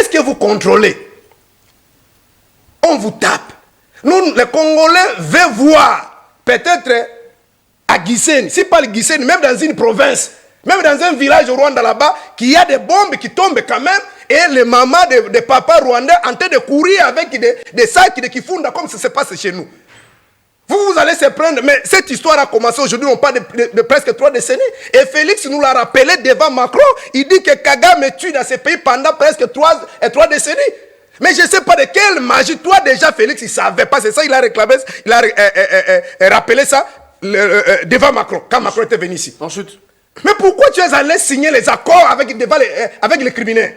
qu'est-ce que vous contrôlez? On vous tape. Nous, les Congolais, veulent voir, peut-être à Gisenyi, si pas le Gisenyi, même dans une province, même dans un village au Rwanda là-bas, qu'il y a des bombes qui tombent quand même, et les mamans des papas rwandais en train de courir avec des sacs qui fondent comme ça se passe chez nous. Vous allez se prendre, mais cette histoire a commencé aujourd'hui, on parle de presque 3 décennies. Et Félix nous l'a rappelé devant Macron. Il dit que Kagame tue dans ce pays pendant presque 3 décennies. Mais je ne sais pas de quelle magie. Toi déjà, Félix, il ne savait pas. C'est ça, il a réclamé, il a rappelé ça devant Macron, quand Macron était venu ici. Ensuite. Mais pourquoi tu es allé signer les accords avec les criminels?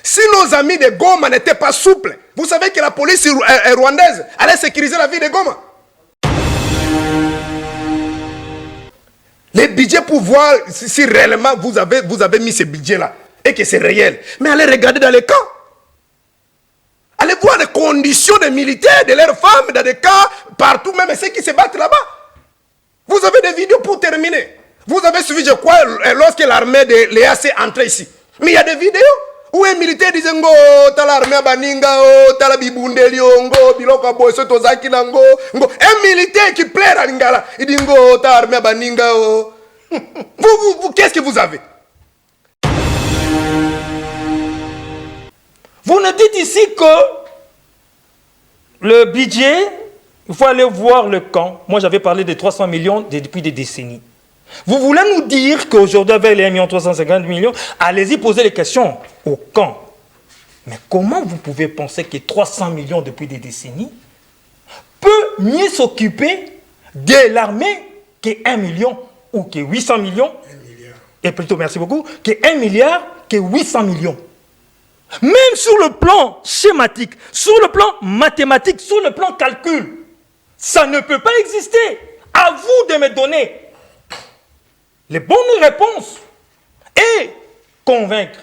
Si nos amis de Goma n'étaient pas souples, vous savez que la police rwandaise allait sécuriser la vie de Goma. Les budgets pour voir si réellement vous avez mis ce budget-là et que c'est réel. Mais allez regarder dans les camps. Allez voir les conditions des militaires, de leurs femmes, dans des camps, partout, même ceux qui se battent là-bas. Vous avez des vidéos pour terminer. Vous avez suivi, je crois, lorsque l'armée de l'EAC est entrée ici. Mais il y a des vidéos où un militaire disait ngo t'as l'armée à Baninga, t'as la bibundeli, ngo biloko boso tozaki nango, ngo un militaire qui plaît à Lingala, il dit ngo t'as l'armée à Baninga. Vous qu'est-ce que vous avez? Vous nous dites ici que le budget, il faut aller voir le camp. Moi j'avais parlé de 300 millions depuis des décennies. Vous voulez nous dire qu'aujourd'hui, avec les 1 350 millions, allez-y poser les questions au camp. Mais comment vous pouvez penser que 300 millions depuis des décennies peut mieux s'occuper de l'armée que 1 million ou que 800 millions? 1 milliard. Et plutôt, merci beaucoup, que 1 milliard, que 800 millions. Même sur le plan schématique, sur le plan mathématique, sur le plan calcul, ça ne peut pas exister. À vous de me donner les bonnes réponses et convaincre.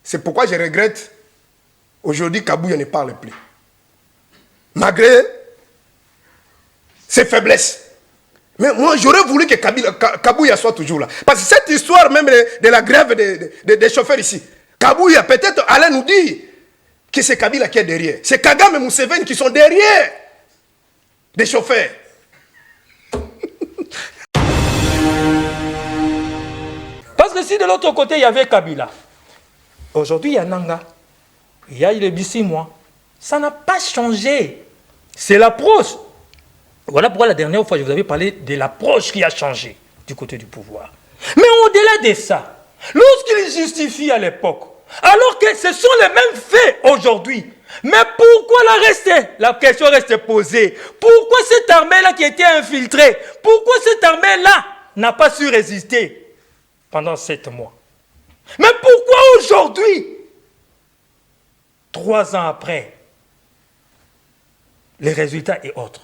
C'est pourquoi je regrette aujourd'hui Kabouya ne parle plus. Malgré ses faiblesses. Mais moi, j'aurais voulu que Kabouya soit toujours là. Parce que cette histoire même de la grève des chauffeurs ici, Kabouya peut-être allait nous dire que c'est Kabila qui est derrière. C'est Kagame et Museveni qui sont derrière des chauffeurs. Parce que si de l'autre côté, il y avait Kabila, aujourd'hui, il y a Nanga, il y a le Bissimois. Ça n'a pas changé. C'est l'approche. Voilà pourquoi la dernière fois, je vous avais parlé de l'approche qui a changé du côté du pouvoir. Mais au-delà de ça, lorsqu'ils justifient à l'époque, alors que ce sont les mêmes faits aujourd'hui, mais pourquoi la question reste posée? Pourquoi cette armée-là qui a été infiltrée, pourquoi cette armée-là n'a pas su résister pendant 7 mois? Mais pourquoi aujourd'hui, 3 ans après, les résultats et autres?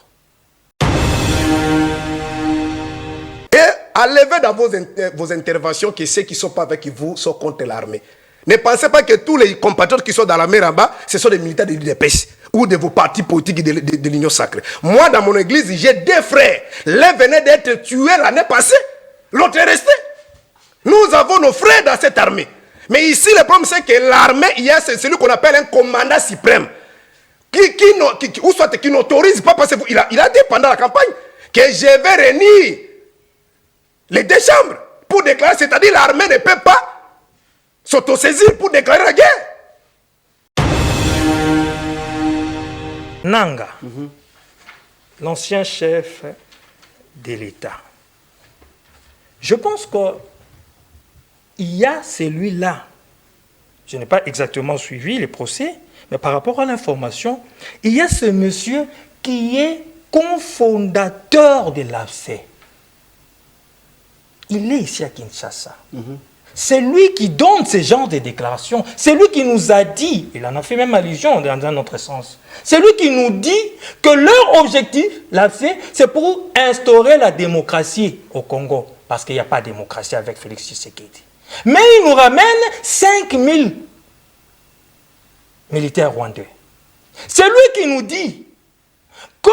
Et enlevez dans vos interventions que ceux qui ne sont pas avec vous sont contre l'armée. Ne pensez pas que tous les compatriotes qui sont dans l'armée là-bas, ce sont des militaires de l'UDPS ou de vos partis politiques de l'Union sacrée. Moi, dans mon église, j'ai 2 frères. L'un venait d'être tué l'année passée, l'autre est resté. Nous avons nos frères dans cette armée. Mais ici, le problème, c'est que l'armée, il y a celui qu'on appelle un commandant suprême. Ou soit qui n'autorise pas, parce qu'il a dit pendant la campagne que je vais réunir les 2 chambres pour déclarer, c'est-à-dire l'armée ne peut pas s'autosaisir pour déclarer la guerre. Nanga, l'ancien chef de l'État. Je pense qu'il y a celui-là. Je n'ai pas exactement suivi les procès, mais par rapport à l'information, il y a ce monsieur qui est cofondateur de l'AFC. Il est ici à Kinshasa. C'est lui qui donne ce genre de déclarations. C'est lui qui nous a dit, il en a fait même allusion dans notre sens, c'est lui qui nous dit que leur objectif, l'AFC, c'est pour instaurer la démocratie au Congo. Parce qu'il n'y a pas de démocratie avec Félix Tshisekedi. Mais il nous ramène 5000 militaires rwandais. C'est lui qui nous dit que,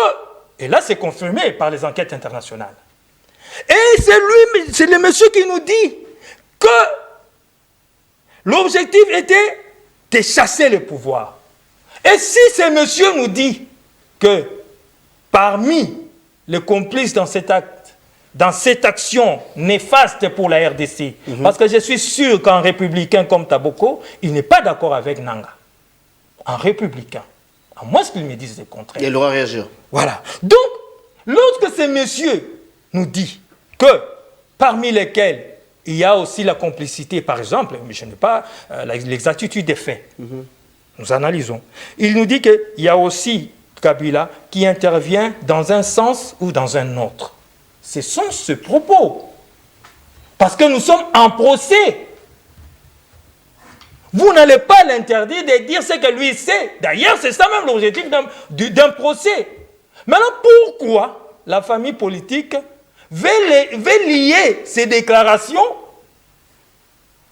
et là c'est confirmé par les enquêtes internationales, et c'est le monsieur qui nous dit que L'objectif était de chasser le pouvoir. Et si ce monsieur nous dit que parmi les complices dans cet acte, dans cette action néfaste pour la RDC, parce que je suis sûr qu'un républicain comme Taboko, il n'est pas d'accord avec Nanga. Un républicain. À moins qu'il me dise le contraire. Et il aura réagi. Voilà. Donc, lorsque ce monsieur nous dit que parmi lesquels il y a aussi la complicité, par exemple, mais je n'ai pas l'exactitude des faits, nous analysons. Il nous dit qu'il y a aussi Kabila qui intervient dans un sens ou dans un autre. Ce sont ce propos. Parce que nous sommes en procès. Vous n'allez pas l'interdire de dire ce que lui sait. D'ailleurs, c'est ça même l'objectif d'un procès. Maintenant, pourquoi la famille politique veut lier ces déclarations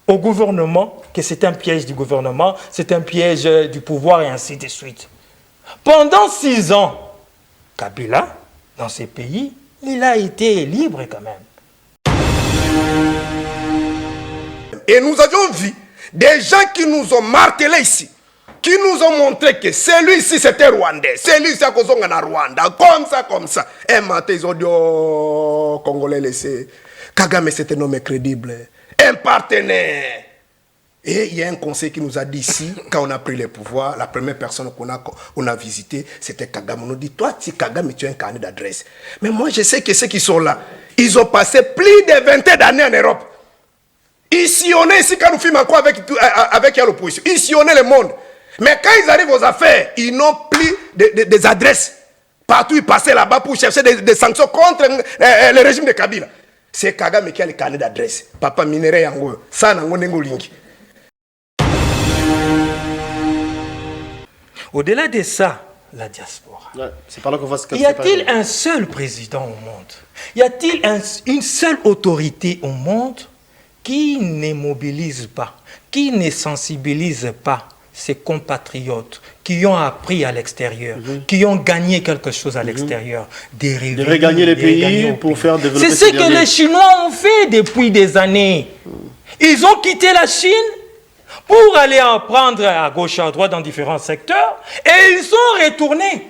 au gouvernement, que c'est un piège du gouvernement, c'est un piège du pouvoir et ainsi de suite. Pendant 6 ans, Kabila, dans ces pays, il a été libre quand même. Et nous avions vu des gens qui nous ont martelé ici, qui nous ont montré que celui-ci c'était Rwandais, celui-ci a causé en Rwanda, comme ça. Un matin, ils ont dit, oh, Congolais, laissez. Kagame, c'est un homme crédible, un partenaire. Et il y a un conseil qui nous a dit ici, quand on a pris le pouvoir, la première personne qu'on a visité, c'était Kagame. On nous dit, toi, si Kagame, tu es un carnet d'adresse. Mais moi, je sais que ceux qui sont là, ils ont passé plus de 20 d'années en Europe. Ils sillonnaient ici quand nous filmons encore avec l'opposition. Ils sillonnaient le monde. Mais quand ils arrivent aux affaires, ils n'ont plus des adresses. Partout, ils passaient là-bas pour chercher des sanctions contre le régime de Kabila. C'est Kagame qui a le carnet d'adresse. Papa Minere Yango, ça n'a pas lingi. Au-delà de ça, la diaspora. Ouais, c'est par là qu'on va se Y a-t-il un seul président au monde? Y a-t-il une seule autorité au monde qui ne mobilise pas, qui ne sensibilise pas ses compatriotes qui ont appris à l'extérieur, qui ont gagné quelque chose à l'extérieur, de regagner les pays pour faire développer. C'est ce que les Chinois ont fait depuis des années. Ils ont quitté la Chine pour aller apprendre à gauche, à droite dans différents secteurs, et ils sont retournés.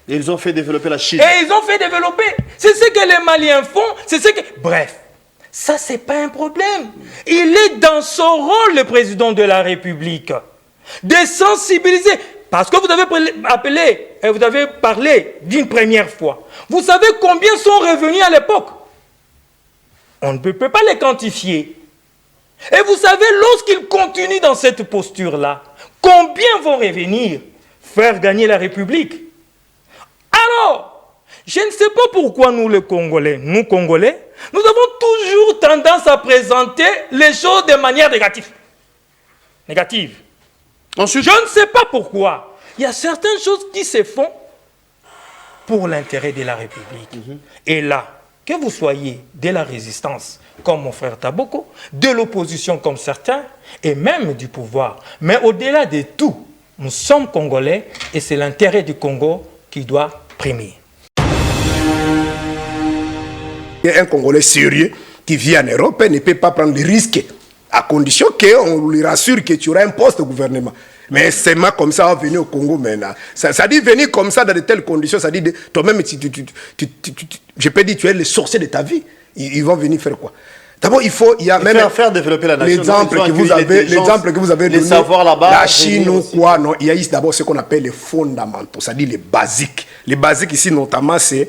Et ils ont fait développer la Chine. Et ils ont fait développer. C'est ce que les Maliens font, c'est ce que... Bref, ça, c'est pas un problème. Il est dans son rôle, le président de la République, de sensibiliser. Parce que vous avez appelé, et vous avez parlé d'une première fois. Vous savez combien sont revenus à l'époque? On ne peut pas les quantifier. Et vous savez, lorsqu'ils continuent dans cette posture-là, combien vont revenir faire gagner la République? Alors, je ne sais pas pourquoi nous, les Congolais, nous avons toujours tendance à présenter les choses de manière négative. Ensuite, Je ne sais pas pourquoi. Il y a certaines choses qui se font pour l'intérêt de la République. Et là, que vous soyez de la résistance, comme mon frère Taboko, de l'opposition comme certains, et même du pouvoir. Mais au-delà de tout, nous sommes Congolais et c'est l'intérêt du Congo qui doit primer. Il y a un Congolais sérieux qui vit en Europe et ne peut pas prendre des risques, à condition qu'on lui rassure que tu auras un poste au gouvernement. Mais c'est mal comme ça, venir au Congo maintenant. Ça dit venir comme ça dans de telles conditions, ça dit toi-même, je peux dire, tu es le sorcier de ta vie. Ils vont venir faire quoi? D'abord, il y a même faire développer la nation. l'exemple que vous avez donné, savoir là-bas, la Chine ou quoi, non, il y a ici d'abord ce qu'on appelle les fondamentaux, c'est-à-dire les basiques. Les basiques ici, notamment, c'est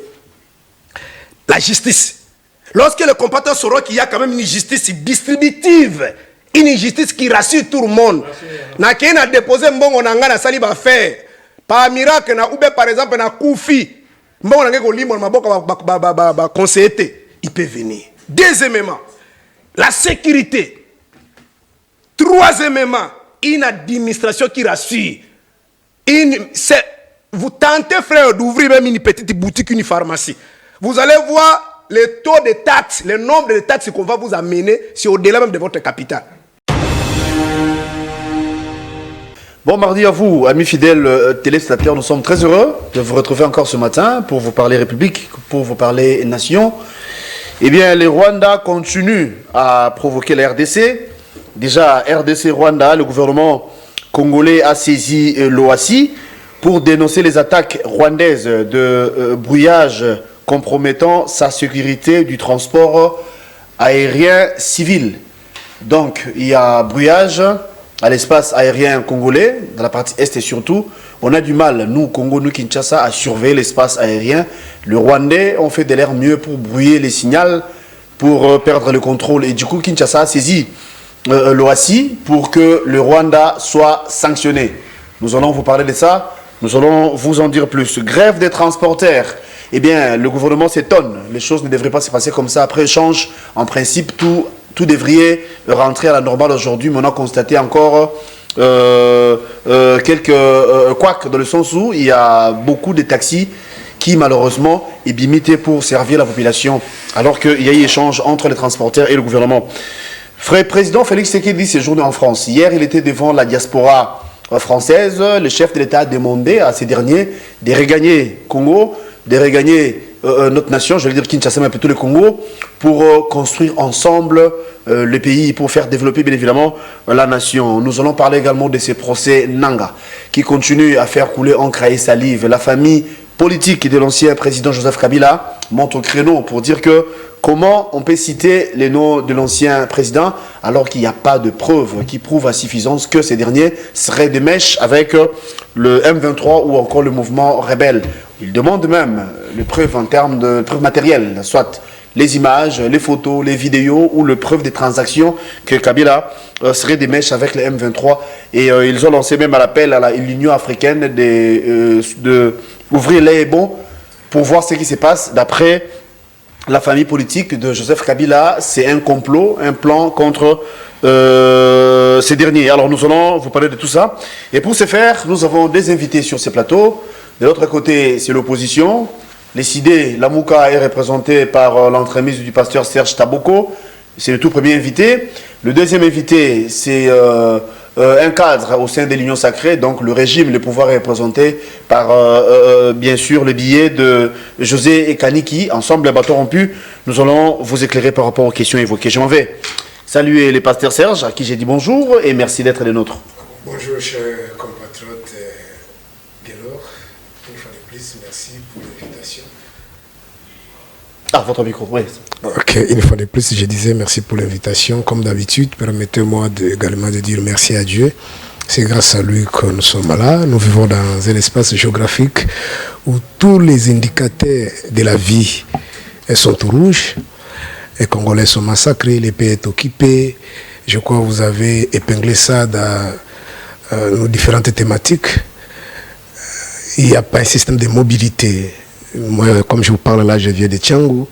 la justice. Lorsque les compatriotes sauront qu'il y a quand même une justice distributive, une justice qui rassure tout le monde. Na qui a déposé mbongo nanga na sali ba faire. Par miracle na oube par exemple na Koufi. Mbongo nanga ko limo maboka ba conseiller, il peut venir. Deuxièmement, la sécurité. Troisièmement, une administration qui rassure. Vous tentez, frère, d'ouvrir même une petite boutique, une pharmacie. Vous allez voir le taux de taxes, le nombre de taxes qu'on va vous amener, c'est au-delà même de votre capital. Bon mardi à vous, amis fidèles téléspectateurs. Nous sommes très heureux de vous retrouver encore ce matin pour vous parler République, pour vous parler Nation. Eh bien, les Rwandais continuent à provoquer la RDC. déjà RDC Rwanda, le gouvernement congolais a saisi l'OACI pour dénoncer les attaques rwandaises de brouillage compromettant sa sécurité du transport aérien civil. Donc, il y a brouillage à l'espace aérien congolais, dans la partie est et surtout. On a du mal, nous, Congo, nous, Kinshasa, à surveiller l'espace aérien. Le Rwandais ont fait de l'air mieux pour brouiller les signaux, pour perdre le contrôle. Et du coup, Kinshasa a saisi l'OACI pour que le Rwanda soit sanctionné. Nous allons vous parler de ça. Nous allons vous en dire plus. Grève des transporteurs. Eh bien, le gouvernement s'étonne. Les choses ne devraient pas se passer comme ça. Après échange, en principe, tout devrait rentrer à la normale aujourd'hui. Mais on a constaté encore quelques couacs, dans le sens où il y a beaucoup de taxis qui, malheureusement, est limité pour servir la population. Alors qu'il y a eu échange entre les transporteurs et le gouvernement. Frère président Félix Tshisekedi séjourne en France. Hier, il était devant la diaspora française. Le chef de l'État a demandé à ces derniers de regagner Congo, de regagner notre nation, je vais dire Kinshasa, mais plutôt le Congo, pour construire ensemble le pays, pour faire développer bien évidemment la nation. Nous allons parler également de ces procès Nanga, qui continuent à faire couler encre et salive. La famille politique de l'ancien président Joseph Kabila monte au créneau pour dire que comment on peut citer les noms de l'ancien président alors qu'il n'y a pas de preuves qui prouvent à suffisance que ces derniers seraient de mèche avec le M23 ou encore le mouvement rebelle. Ils demandent même les preuves en termes de preuves matérielles, soit les images, les photos, les vidéos ou les preuves des transactions que Kabila serait des mèches avec le M23. Et ils ont lancé même un appel à l'Union africaine d'ouvrir les bons pour voir ce qui se passe. D'après la famille politique de Joseph Kabila, c'est un complot, un plan contre ces derniers. Alors nous allons vous parler de tout ça. Et pour ce faire, nous avons des invités sur ces plateaux. De l'autre côté, c'est l'opposition. Les idées, la Mouka est représentée par l'entremise du pasteur Serge Taboko. C'est le tout premier invité. Le deuxième invité, c'est un cadre au sein de l'Union sacrée. Donc le régime, le pouvoir est représenté par, bien sûr, le billet de José et Kaniki. Ensemble, les bateaux rompus, nous allons vous éclairer par rapport aux questions évoquées. Je m'en vais saluer les pasteurs Serge, à qui j'ai dit bonjour et merci d'être des nôtres. Bonjour, chers compatriotes Guélor. Une fois de plus, merci pour l'invitation. Ah, votre micro, oui. Ok, une fois de plus, je disais merci pour l'invitation. Comme d'habitude, permettez-moi également de dire merci à Dieu. C'est grâce à lui que nous sommes là. Nous vivons dans un espace géographique où tous les indicateurs de la vie sont au rouge. Les Congolais sont massacrés, les pays sont occupés. Je crois que vous avez épinglé ça dans nos différentes thématiques. Il n'y a pas un système de mobilité. Moi, comme je vous parle là, je viens de Tchangou.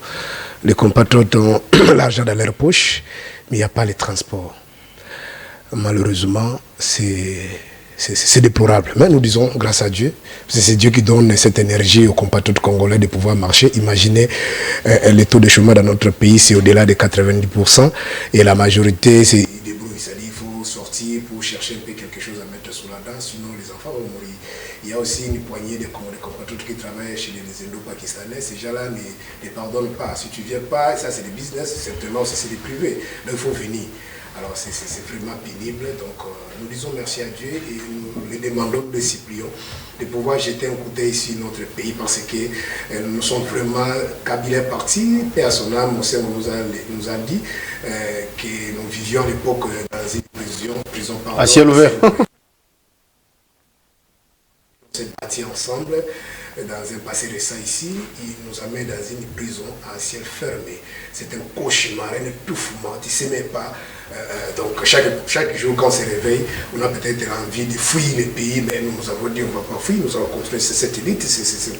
Les compatriotes ont l'argent dans leur poche, mais il n'y a pas les transports. Malheureusement, c'est déplorable. Mais nous disons grâce à Dieu, c'est Dieu qui donne cette énergie aux compatriotes congolais de pouvoir marcher. Imaginez le taux de chômage dans notre pays, c'est au-delà de 90%. Et la majorité, c'est... Ils débrouillent, c'est-à-dire qu'il faut sortir pour chercher un peu quelque chose à mettre sous la dent, sinon les enfants vont mourir. Il y a aussi une poignée de compatriotes qui travaillent chez les Indo-Pakistanais. Ces gens-là ne pardonnent pas. Si tu ne viens pas, ça c'est des business, certainement aussi c'est des privés. Donc il faut venir. Alors c'est vraiment pénible. Donc nous disons merci à Dieu et nous les demandons, nous les supplions de pouvoir jeter un coup d'œil ici dans notre pays parce que nous sommes vraiment Kabila parti. Paix à son âme, nous a dit que nous vivions à l'époque dans une prison à ciel ouvert. On s'est bâti ensemble dans un passé récent ici. Il nous a mis dans une prison à ciel fermé. C'est un cauchemar, un étouffement. Tu ne sais même pas. Donc chaque jour quand on se réveille, on a peut-être envie de fuir le pays, mais nous avons dit on ne va pas fuir, nous allons construire cette élite, c'est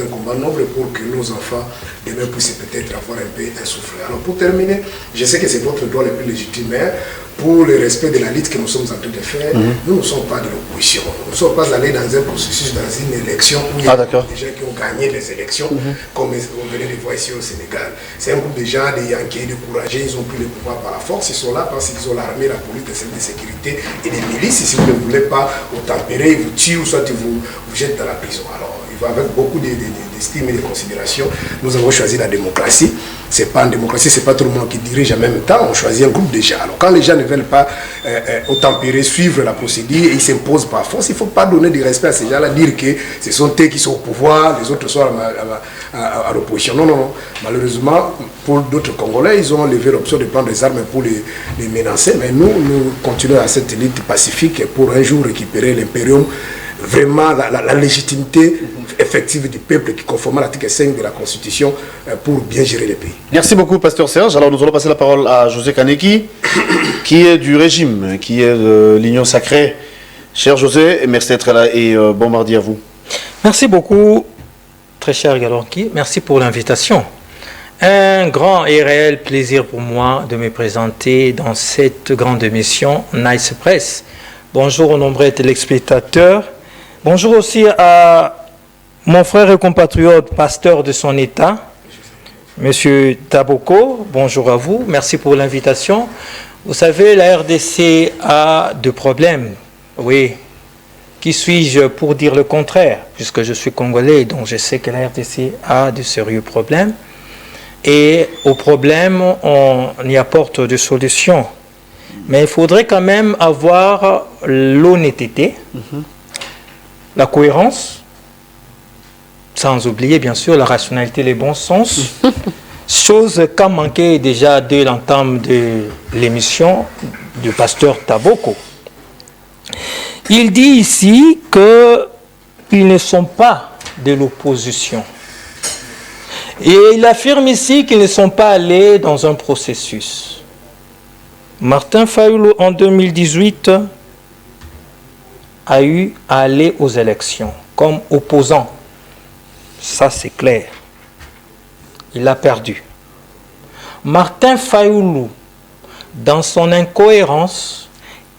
un combat noble pour que nos enfants demain puissent peut-être avoir un peu un souffle. Alors pour terminer, je sais que c'est votre droit le plus légitime, mais pour le respect de la lutte que nous sommes en train de faire, nous ne sommes pas de l'opposition. Nous ne sommes pas allés dans un processus, dans une élection où il y a des gens qui ont gagné les élections, comme on venait de voir ici au Sénégal. C'est un groupe de gens, des Yankees, des courageux, ils ont pris le pouvoir par la force, ils sont là parce qu'ils ont l'armée, la police, les services de sécurité et les milices. Si vous ne voulez pas vous tempérer, ils vous tuent ou soit ils vous jettent dans la prison. Alors, il va avec beaucoup d'estime et de considération. Nous avons choisi la démocratie. c'est pas en démocratie, c'est pas tout le monde qui dirige en même temps, on choisit un groupe de gens. Alors quand les gens ne veulent pas tempérer, suivre la procédure et ils s'imposent par force, il ne faut pas donner du respect à ces gens-là, dire que ce sont eux qui sont au pouvoir, les autres sont à l'opposition. Non, non, non. Malheureusement, pour d'autres Congolais, ils ont levé l'option de prendre des armes pour les menacer, mais nous continuons à cette élite pacifique pour un jour récupérer l'impérium, vraiment la légitimité effective du peuple qui conforme à l'article 5 de la Constitution pour bien gérer le pays. Merci beaucoup, Pasteur Serge. Alors nous allons passer la parole à José Kaneki, qui est du régime, qui est de l'Union sacrée. Cher José, merci d'être là et bon mardi à vous. Merci beaucoup, très cher Galonki. Merci pour l'invitation. Un grand et réel plaisir pour moi de me présenter dans cette grande émission Nice Press. Bonjour aux nombreux téléspectateurs. Bonjour aussi à mon frère et compatriote, pasteur de son État, Monsieur Taboko. Bonjour à vous. Merci pour l'invitation. Vous savez, la RDC a des problèmes. Oui. Qui suis-je pour dire le contraire? Puisque je suis congolais, donc je sais que la RDC a de sérieux problèmes. Et aux problèmes, on y apporte des solutions. Mais il faudrait quand même avoir l'honnêteté, la cohérence, sans oublier bien sûr la rationalité et le bon sens, chose qu'a manqué déjà dès l'entame de l'émission du pasteur Taboko. Il dit ici qu'ils ne sont pas de l'opposition. Et il affirme ici qu'ils ne sont pas allés dans un processus. Martin Fayulu, en 2018, a eu à aller aux élections comme opposant. Ça, c'est clair. Il a perdu. Martin Fayulu, dans son incohérence,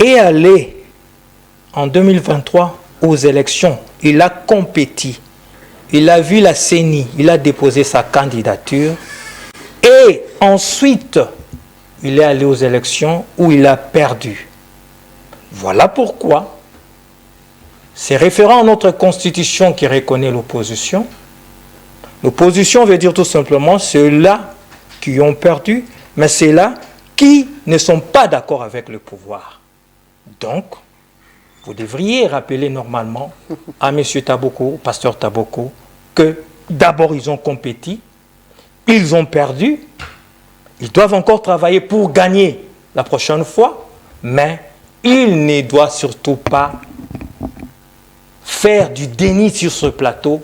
est allé en 2023 aux élections. Il a compétit. Il a vu la CENI. Il a déposé sa candidature. Et ensuite, il est allé aux élections où il a perdu. Voilà pourquoi c'est référent à notre constitution qui reconnaît l'opposition. L'opposition veut dire tout simplement ceux-là qui ont perdu, mais ceux-là qui ne sont pas d'accord avec le pouvoir. Donc, vous devriez rappeler normalement à M. Taboko, au pasteur Taboko, que d'abord ils ont compétit, ils ont perdu, ils doivent encore travailler pour gagner la prochaine fois, mais ils ne doivent surtout pas faire du déni sur ce plateau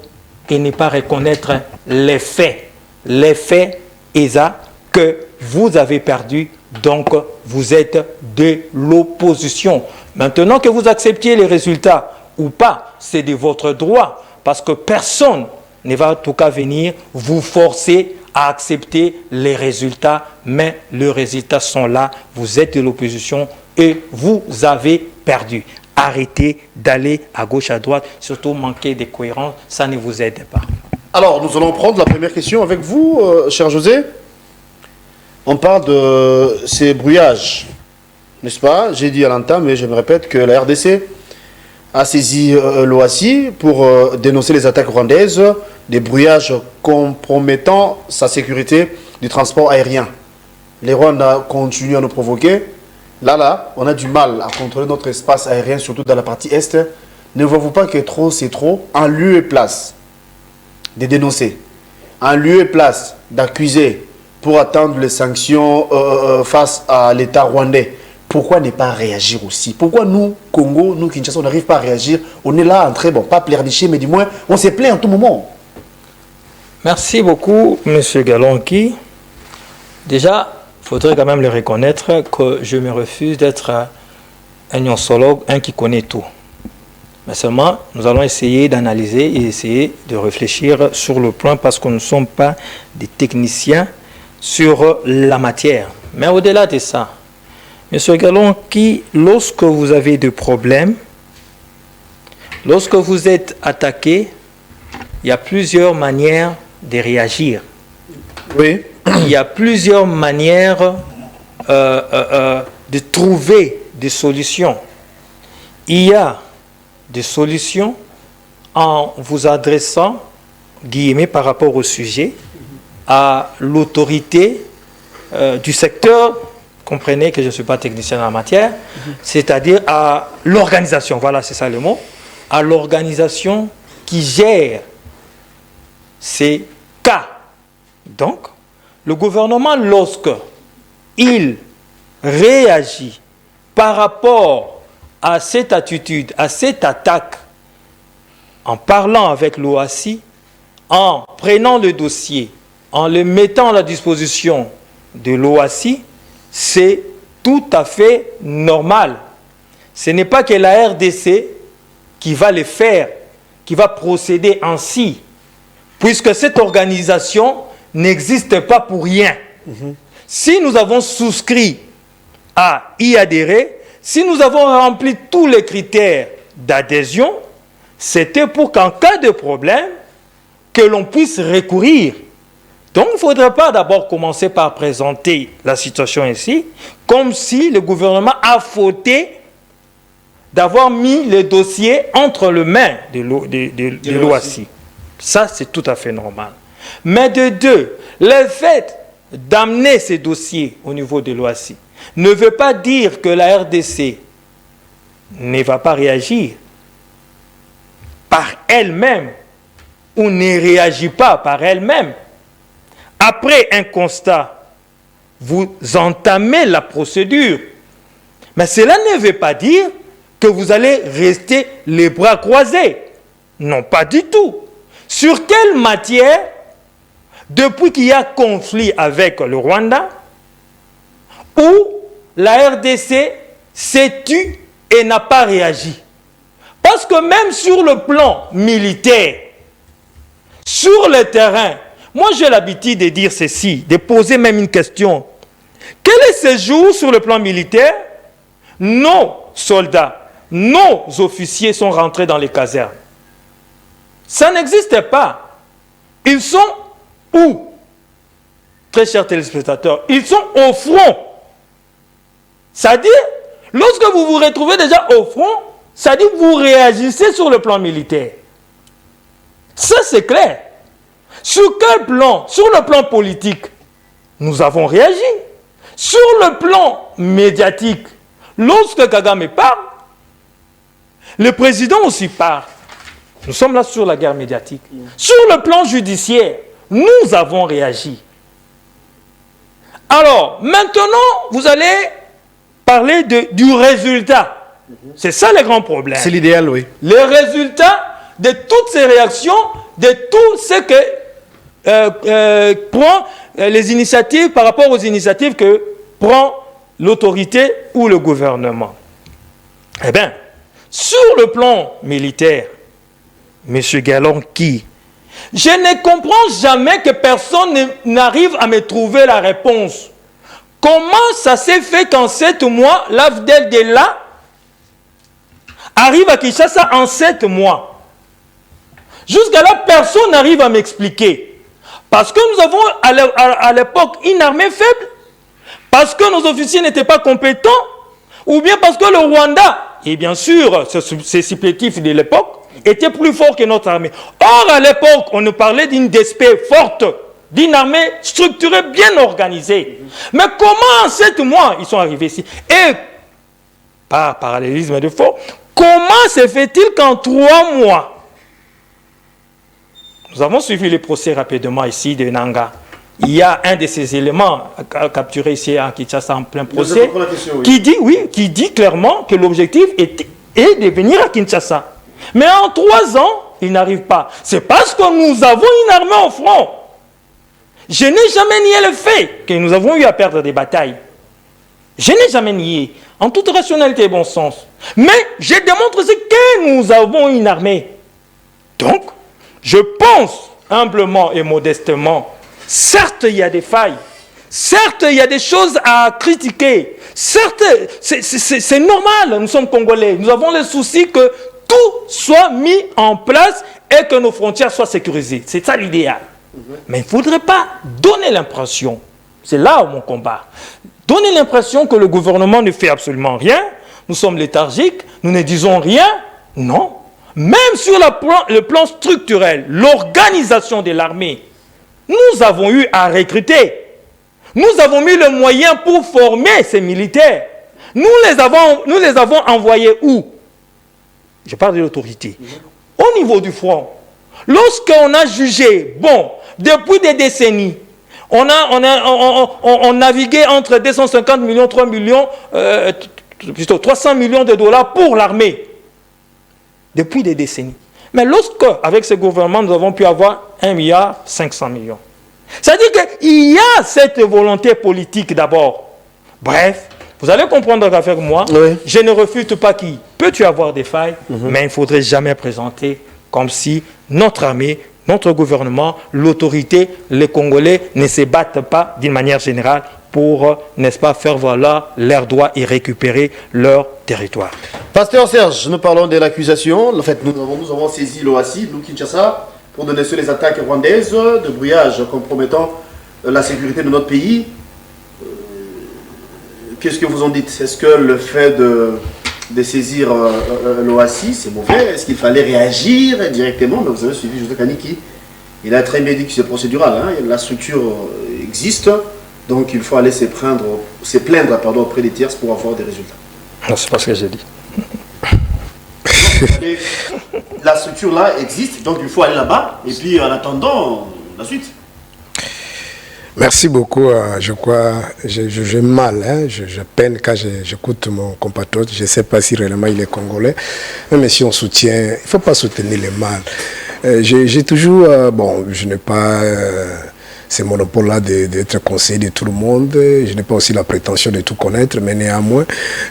et ne pas reconnaître les faits. Les faits, Isa, que vous avez perdu, donc vous êtes de l'opposition. Maintenant que vous acceptiez les résultats ou pas, c'est de votre droit, parce que personne ne va en tout cas venir vous forcer à accepter les résultats, mais les résultats sont là, vous êtes de l'opposition et vous avez perdu. Arrêtez d'aller à gauche, à droite, surtout manquer de cohérence, ça ne vous aide pas. Alors, nous allons prendre la première question avec vous, cher José. On parle de ces brouillages, n'est-ce pas? J'ai dit à l'entame, mais je me répète que la RDC a saisi l'OACI pour dénoncer les attaques rwandaises, des brouillages compromettant sa sécurité du transport aérien. Les Rwandais continuent à nous provoquer. Là, on a du mal à contrôler notre espace aérien, surtout dans la partie Est. Ne voyez-vous pas que trop, c'est trop? En lieu et place de dénoncer, en lieu et place d'accuser pour attendre les sanctions face à l'État rwandais, pourquoi ne pas réagir aussi? Pourquoi nous, Congo, nous, Kinshasa, on n'arrive pas à réagir? On est là en très bon, pas pleurnicher, mais du moins, on se plaint en tout moment. Merci beaucoup, M. Galonki. Déjà, il faudrait quand même le reconnaître que je me refuse d'être un gnosologue, un qui connaît tout. Mais seulement, nous allons essayer d'analyser et essayer de réfléchir sur le plan parce que nous ne sommes pas des techniciens sur la matière. Mais au-delà de ça, M. Galonki, lorsque vous avez des problèmes, lorsque vous êtes attaqué, il y a plusieurs manières de réagir. Oui. Il y a plusieurs manières de trouver des solutions. Il y a des solutions en vous adressant, guillemets, par rapport au sujet, à l'autorité du secteur, comprenez que je ne suis pas technicien en la matière, c'est-à-dire à l'organisation, voilà, c'est ça le mot, à l'organisation qui gère ces cas. Donc, le gouvernement, lorsque il réagit par rapport à cette attitude, à cette attaque, en parlant avec l'OACI, en prenant le dossier, en le mettant à la disposition de l'OACI, c'est tout à fait normal. Ce n'est pas que la RDC qui va le faire, qui va procéder ainsi, puisque cette organisation n'existe pas pour rien. Si nous avons souscrit à y adhérer, si nous avons rempli tous les critères d'adhésion, c'était pour qu'en cas de problème, que l'on puisse recourir. Donc, il ne faudrait pas d'abord commencer par présenter la situation ici, comme si le gouvernement a fauté d'avoir mis le dossier entre les mains de l'OACI. Ça, c'est tout à fait normal. Mais de deux, le fait d'amener ces dossiers au niveau de l'OACI ne veut pas dire que la RDC ne va pas réagir par elle-même ou ne réagit pas par elle-même. Après un constat, vous entamez la procédure. Mais cela ne veut pas dire que vous allez rester les bras croisés. Non, pas du tout. Sur quelle matière, depuis qu'il y a conflit avec le Rwanda, où la RDC s'est tue et n'a pas réagi? Parce que même sur le plan militaire, sur le terrain, moi j'ai l'habitude de dire ceci, de poser même une question. Quel est ce jour sur le plan militaire? Nos soldats, nos officiers sont rentrés dans les casernes. Ça n'existe pas. Ils sont où? Très chers téléspectateurs, ils sont au front. C'est-à-dire, lorsque vous vous retrouvez déjà au front, c'est-à-dire que vous réagissez sur le plan militaire. Ça, c'est clair. Sur quel plan? Sur le plan politique, nous avons réagi. Sur le plan médiatique, lorsque Kagame parle, le président aussi parle. Nous sommes là sur la guerre médiatique. Sur le plan judiciaire, nous avons réagi. Alors, maintenant, vous allez parler du résultat. C'est ça le grand problème. C'est l'idéal, oui. Le résultat de toutes ces réactions, de tout ce que prend les initiatives par rapport aux initiatives que prend l'autorité ou le gouvernement. Eh bien, sur le plan militaire, M. Galonki, je ne comprends jamais que personne n'arrive à me trouver la réponse. Comment ça s'est fait qu'en 7 mois, l'Afdel de là arrive à Kinshasa en 7 mois? Jusqu'à là, personne n'arrive à m'expliquer. Parce que nous avons à l'époque une armée faible, parce que nos officiers n'étaient pas compétents, ou bien parce que le Rwanda, et bien sûr, ces supplétifs de l'époque, étaient plus forts que notre armée. Or, à l'époque, on nous parlait d'une DSP forte, d'une armée structurée, bien organisée. Mais comment en 7 mois ils sont arrivés ici? Et, par parallélisme de faux, comment se fait-il qu'en 3 mois, nous avons suivi les procès rapidement ici de Nanga. Il y a un de ces éléments capturés ici à Kinshasa en plein procès qui dit clairement que l'objectif est de venir à Kinshasa. Mais en 3 ans, il n'arrive pas. C'est parce que nous avons une armée au front. Je n'ai jamais nié le fait que nous avons eu à perdre des batailles. Je n'ai jamais nié, en toute rationalité et bon sens. Mais je démontre aussi que nous avons une armée. Donc, je pense humblement et modestement, certes il y a des failles, certes il y a des choses à critiquer, certes c'est normal, nous sommes Congolais, nous avons le souci que tout soit mis en place et que nos frontières soient sécurisées. C'est ça l'idéal. Mais il ne faudrait pas donner l'impression, c'est là mon combat, donner l'impression que le gouvernement ne fait absolument rien, nous sommes léthargiques, nous ne disons rien. Non. Même sur le plan structurel, l'organisation de l'armée, nous avons eu à recruter. Nous avons mis le moyen pour former ces militaires. Nous les avons envoyés où? Je parle de l'autorité. Au niveau du front. Lorsqu'on a jugé, bon, depuis des décennies, on naviguait entre 250 millions, 3 millions, plutôt 300 millions de dollars pour l'armée. Depuis des décennies. Mais lorsque, avec ce gouvernement, nous avons pu avoir 1,5 milliard. C'est-à-dire qu'il y a cette volonté politique d'abord. Bref, vous allez comprendre qu'avec moi, oui. Je ne refute pas qu'il peut y avoir des failles, mais il ne faudrait jamais présenter comme si notre armée, notre gouvernement, l'autorité, les Congolais ne se battent pas d'une manière générale pour, n'est-ce pas, faire valoir leurs droits et récupérer leur territoire. Pasteur Serge, nous parlons de l'accusation. En fait, nous avons saisi l'OACI, nous Kinshasa, pour dénoncer les attaques rwandaises de brouillage compromettant la sécurité de notre pays. Qu'est-ce que vous en dites? Est-ce que le fait de saisir l'OACI, c'est mauvais? Est-ce qu'il fallait réagir directement? Mais vous avez suivi José Kaniki. Il a très bien dit que c'est procédural. Hein? La structure existe, donc il faut aller se plaindre auprès des tierces pour avoir des résultats. Non, c'est pas ce que j'ai dit. La structure là existe, donc il faut aller là-bas, et puis en attendant, la suite. Merci beaucoup. Je crois, j'ai mal, hein, je peine quand j'écoute mon compatriote. Je ne sais pas si réellement il est congolais, même si on soutient, il ne faut pas soutenir les mal. J'ai toujours, bon, je n'ai pas ce monopole-là d'être conseiller de tout le monde. Je n'ai pas aussi la prétention de tout connaître, mais néanmoins,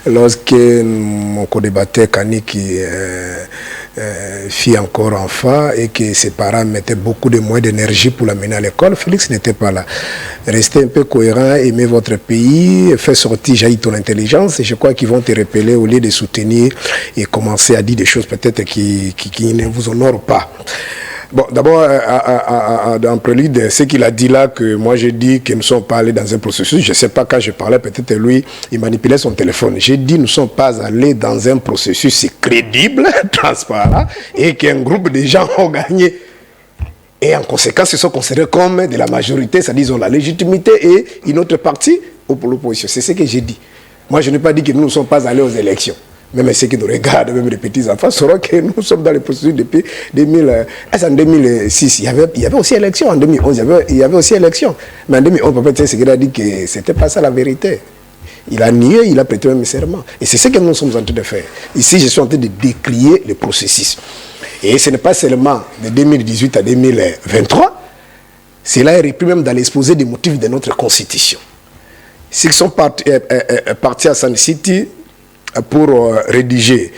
lorsque mon co-débatteur Kaniki fit encore enfant et que ses parents mettaient beaucoup de moyens d'énergie pour l'amener à l'école, Félix n'était pas là. Restez un peu cohérent, aimez votre pays, fais sortir, jaillir ton intelligence, et je crois qu'ils vont te repeler au lieu de soutenir et commencer à dire des choses peut-être qui ne vous honorent pas. Bon, d'abord, en prélude, ce qu'il a dit là, que moi j'ai dit que nous ne sommes pas allés dans un processus, je ne sais pas, quand je parlais, peut-être lui, il manipulait son téléphone. J'ai dit nous ne sommes pas allés dans un processus crédible, transparent, et qu'un groupe de gens ont gagné. Et en conséquence, ils sont considérés comme de la majorité, c'est-à-dire ils ont la légitimité, et une autre partie pour l'opposition. C'est ce que j'ai dit. Moi, je n'ai pas dit que nous ne sommes pas allés aux élections. Même ceux qui nous regardent, même les petits-enfants, sauront que nous sommes dans les processus depuis 2006. Il y avait aussi élection. En 2011, il y avait aussi élection. Mais en 2011, Papa Tshisekedi a dit que ce n'était pas ça la vérité. Il a nié, il a prêté même serment. Et c'est ce que nous sommes en train de faire. Ici, je suis en train de décrier le processus. Et ce n'est pas seulement de 2018 à 2023. Cela est repris même dans l'exposé des motifs de notre Constitution. S'ils sont partis à Sun City pour rédiger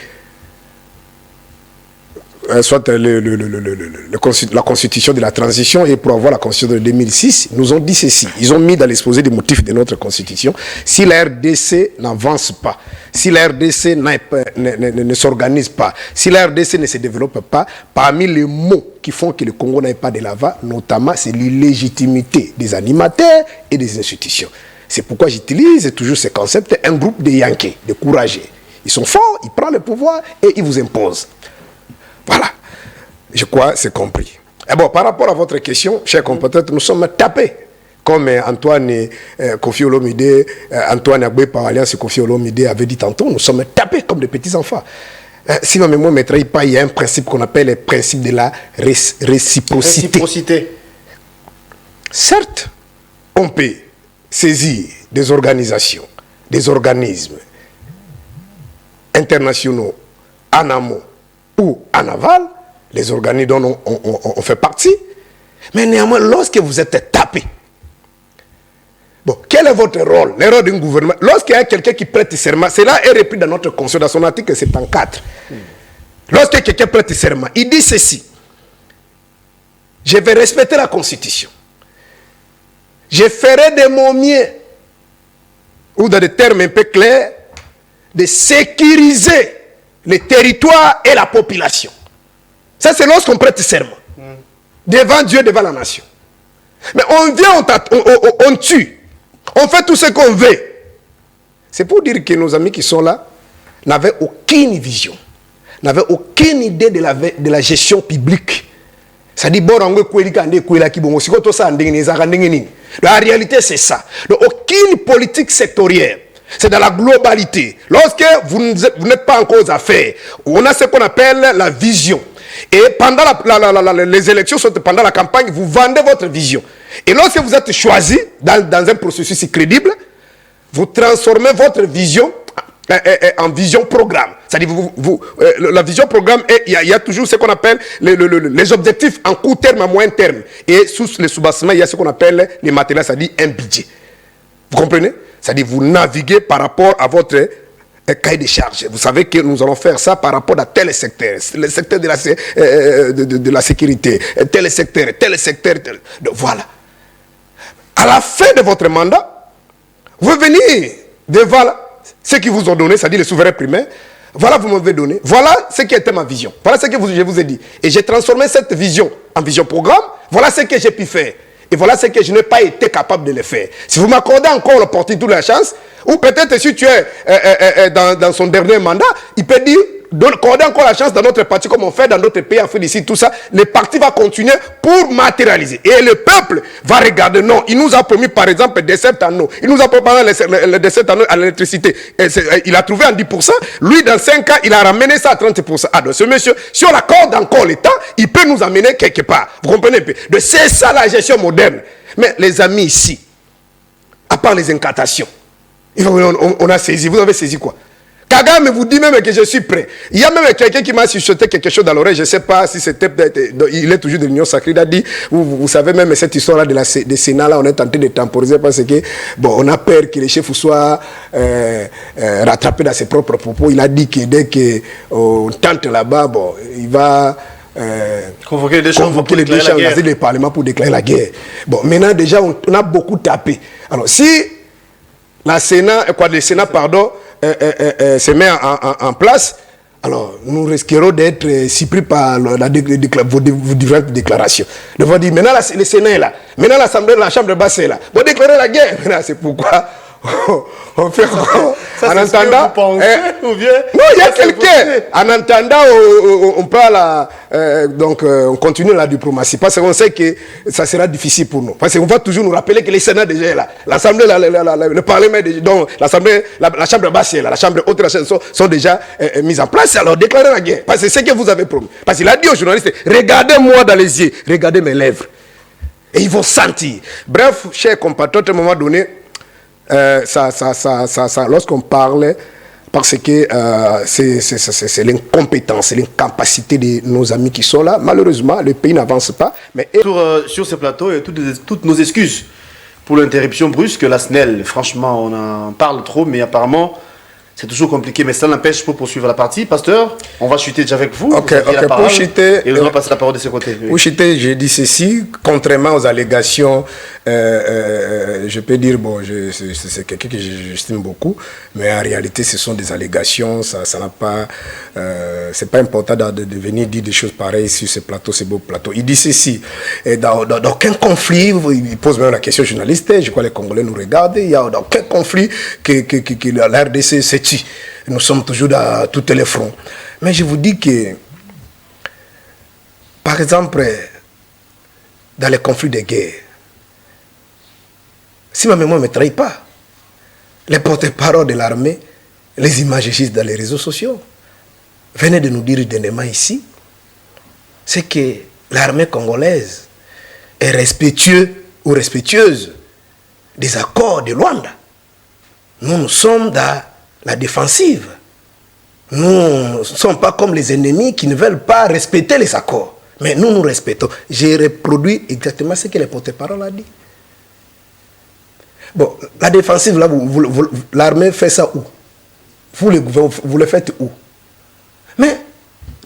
soit la constitution de la transition et pour avoir la constitution de 2006, nous ont dit ceci. Ils ont mis dans l'exposé des motifs de notre constitution, si la RDC n'avance pas, si la RDC ne s'organise pas, si la RDC ne se développe pas, parmi les mots qui font que le Congo n'aille pas de l'avant, notamment c'est l'illégitimité des animateurs et des institutions. C'est pourquoi j'utilise toujours ce concept, un groupe de Yankees, de courageux. Ils sont forts, ils prennent le pouvoir et ils vous imposent. Voilà. Je crois c'est compris. Et bon, par rapport à votre question, chers compatriotes, nous sommes tapés. Comme Antoine Kofi Olomide, Antoine Agbe par alliance Kofi Olomide avait dit tantôt, nous sommes tapés comme des petits-enfants. Si ma mémoire ne me trahit pas, il y a un principe qu'on appelle le principe de la réciprocité. Certes, on peut saisir des organisations, des organismes internationaux en amont ou en aval, les organismes dont on fait partie, mais néanmoins, lorsque vous êtes tapé, bon, quel est votre rôle, le rôle d'un gouvernement? Lorsqu'il y a quelqu'un qui prête serment, cela est repris dans notre Constitution, dans son article 74. Lorsque quelqu'un prête serment, il dit ceci: je vais respecter la Constitution. Je ferai de mon mieux, ou dans des termes un peu clairs, de sécuriser le territoire et la population. Ça, c'est lorsqu'on prête serment. Devant Dieu, devant la nation. Mais on vient, on tue. On fait tout ce qu'on veut. C'est pour dire que nos amis qui sont là n'avaient aucune vision, n'avaient aucune idée de la gestion publique. Ça dit bon en la réalité c'est ça. Donc aucune politique sectorielle. C'est dans la globalité. Lorsque vous n'êtes pas encore aux affaires, on a ce qu'on appelle la vision. Et pendant les élections, pendant la campagne, vous vendez votre vision. Et lorsque vous êtes choisi dans un processus crédible, vous transformez votre vision en vision programme. C'est-à-dire, la vision programme, il y a toujours ce qu'on appelle les objectifs en court terme, à moyen terme. Et sous les sous-bassements, il y a ce qu'on appelle les matériels, c'est-à-dire un budget. Vous comprenez? C'est-à-dire, vous naviguez par rapport à votre cahier de charge. Vous savez que nous allons faire ça par rapport à tel secteur, le secteur de la sécurité, tel secteur. Donc, voilà. À la fin de votre mandat, vous venez devant ce qu'ils vous ont donné, c'est-à-dire les souverains primaires. Voilà, vous m'avez donné. Voilà ce qui était ma vision. Voilà ce que je vous ai dit. Et j'ai transformé cette vision en vision programme. Voilà ce que j'ai pu faire. Et voilà ce que je n'ai pas été capable de le faire. Si vous m'accordez encore l'opportunité ou la chance, ou peut-être si tu es dans son dernier mandat, il peut dire, accorder encore la chance dans notre parti, comme on fait dans d'autres pays, Afrique d'ici, tout ça, le parti va continuer pour matérialiser. Et le peuple va regarder, non, il nous a promis par exemple des 7 anneaux, il nous a promis les 7 anneaux à l'électricité, il a trouvé en 10%, lui dans 5 ans, il a ramené ça à 30%. Ah, donc ce monsieur, si on accorde encore le temps, il peut nous amener quelque part. Vous comprenez un peu? C'est ça la gestion moderne. Mais les amis ici, à part les incantations, on a saisi, vous avez saisi quoi? Kagame vous dit même que je suis prêt. Il y a même quelqu'un qui m'a chuchoté quelque chose dans l'oreille, je ne sais pas si c'était, il est toujours de l'Union Sacrée, il a dit, vous savez même cette histoire-là de Sénat, là, on est tenté de temporiser parce que, bon, on a peur que le chef soit rattrapé dans ses propres propos. Il a dit que dès qu'on tente là-bas, bon, il va... convoquer les gens du Parlement pour déclarer la guerre. Bon, maintenant déjà, on a beaucoup tapé. Alors, si le Sénat se met en place, alors nous risquerons d'être surpris par vos différentes déclarations. De vous dire, maintenant le Sénat est là, maintenant l'Assemblée, la Chambre basse est là. Vous déclarez la guerre. Maintenant, c'est pourquoi on fait quoi? En attendant, non, il y a quelqu'un. En attendant, on parle, on continue la diplomatie. Parce qu'on sait que ça sera difficile pour nous. Parce qu'on va toujours nous rappeler que le Sénat déjà est là. L'Assemblée, le Parlement, donc l'Assemblée, la Chambre basse est là. La Chambre haute sont déjà mises en place. Alors déclarez la guerre. Parce que c'est ce que vous avez promis. Parce qu'il a dit aux journalistes, regardez-moi dans les yeux, regardez mes lèvres. Et ils vont sentir. Bref, chers compatriotes, à un moment donné, lorsqu'on parle, parce que c'est l'incompétence, c'est l'incapacité de nos amis qui sont là, malheureusement, le pays n'avance pas. Mais sur ce plateau, et toutes nos excuses pour l'interruption brusque, la SNEL, franchement, on en parle trop, mais apparemment, c'est toujours compliqué. Mais ça n'empêche pour poursuivre la partie. Pasteur, on va chuter déjà avec vous. Ok, pour chuter, et on va passer la parole de ce côté. Pour chuter, j'ai dit ceci, contrairement aux allégations, je peux dire, bon, c'est quelqu'un que j'estime beaucoup, mais en réalité, ce sont des allégations, ça n'a pas, c'est pas important de venir dire des choses pareilles sur ce plateau, ce beau plateau. Il dit ceci, et dans aucun conflit, il pose même la question journaliste, je crois que les Congolais nous regardent, il y a dans aucun conflit que la RDC se tue. Nous sommes toujours dans tous les fronts. Mais je vous dis que, par exemple, dans les conflits de guerre, si ma mémoire ne me trahit pas, les porte-parole de l'armée, les imagistes dans les réseaux sociaux, venaient de nous dire dernièrement ici, c'est que l'armée congolaise est respectueuse ou respectueuse des accords de Luanda. Nous sommes dans la défensive. Nous ne sommes pas comme les ennemis qui ne veulent pas respecter les accords. Mais nous respectons. J'ai reproduit exactement ce que le porte-parole a dit. Bon, la défensive, là, l'armée fait ça où? Vous, le gouvernement, vous le faites où? Mais,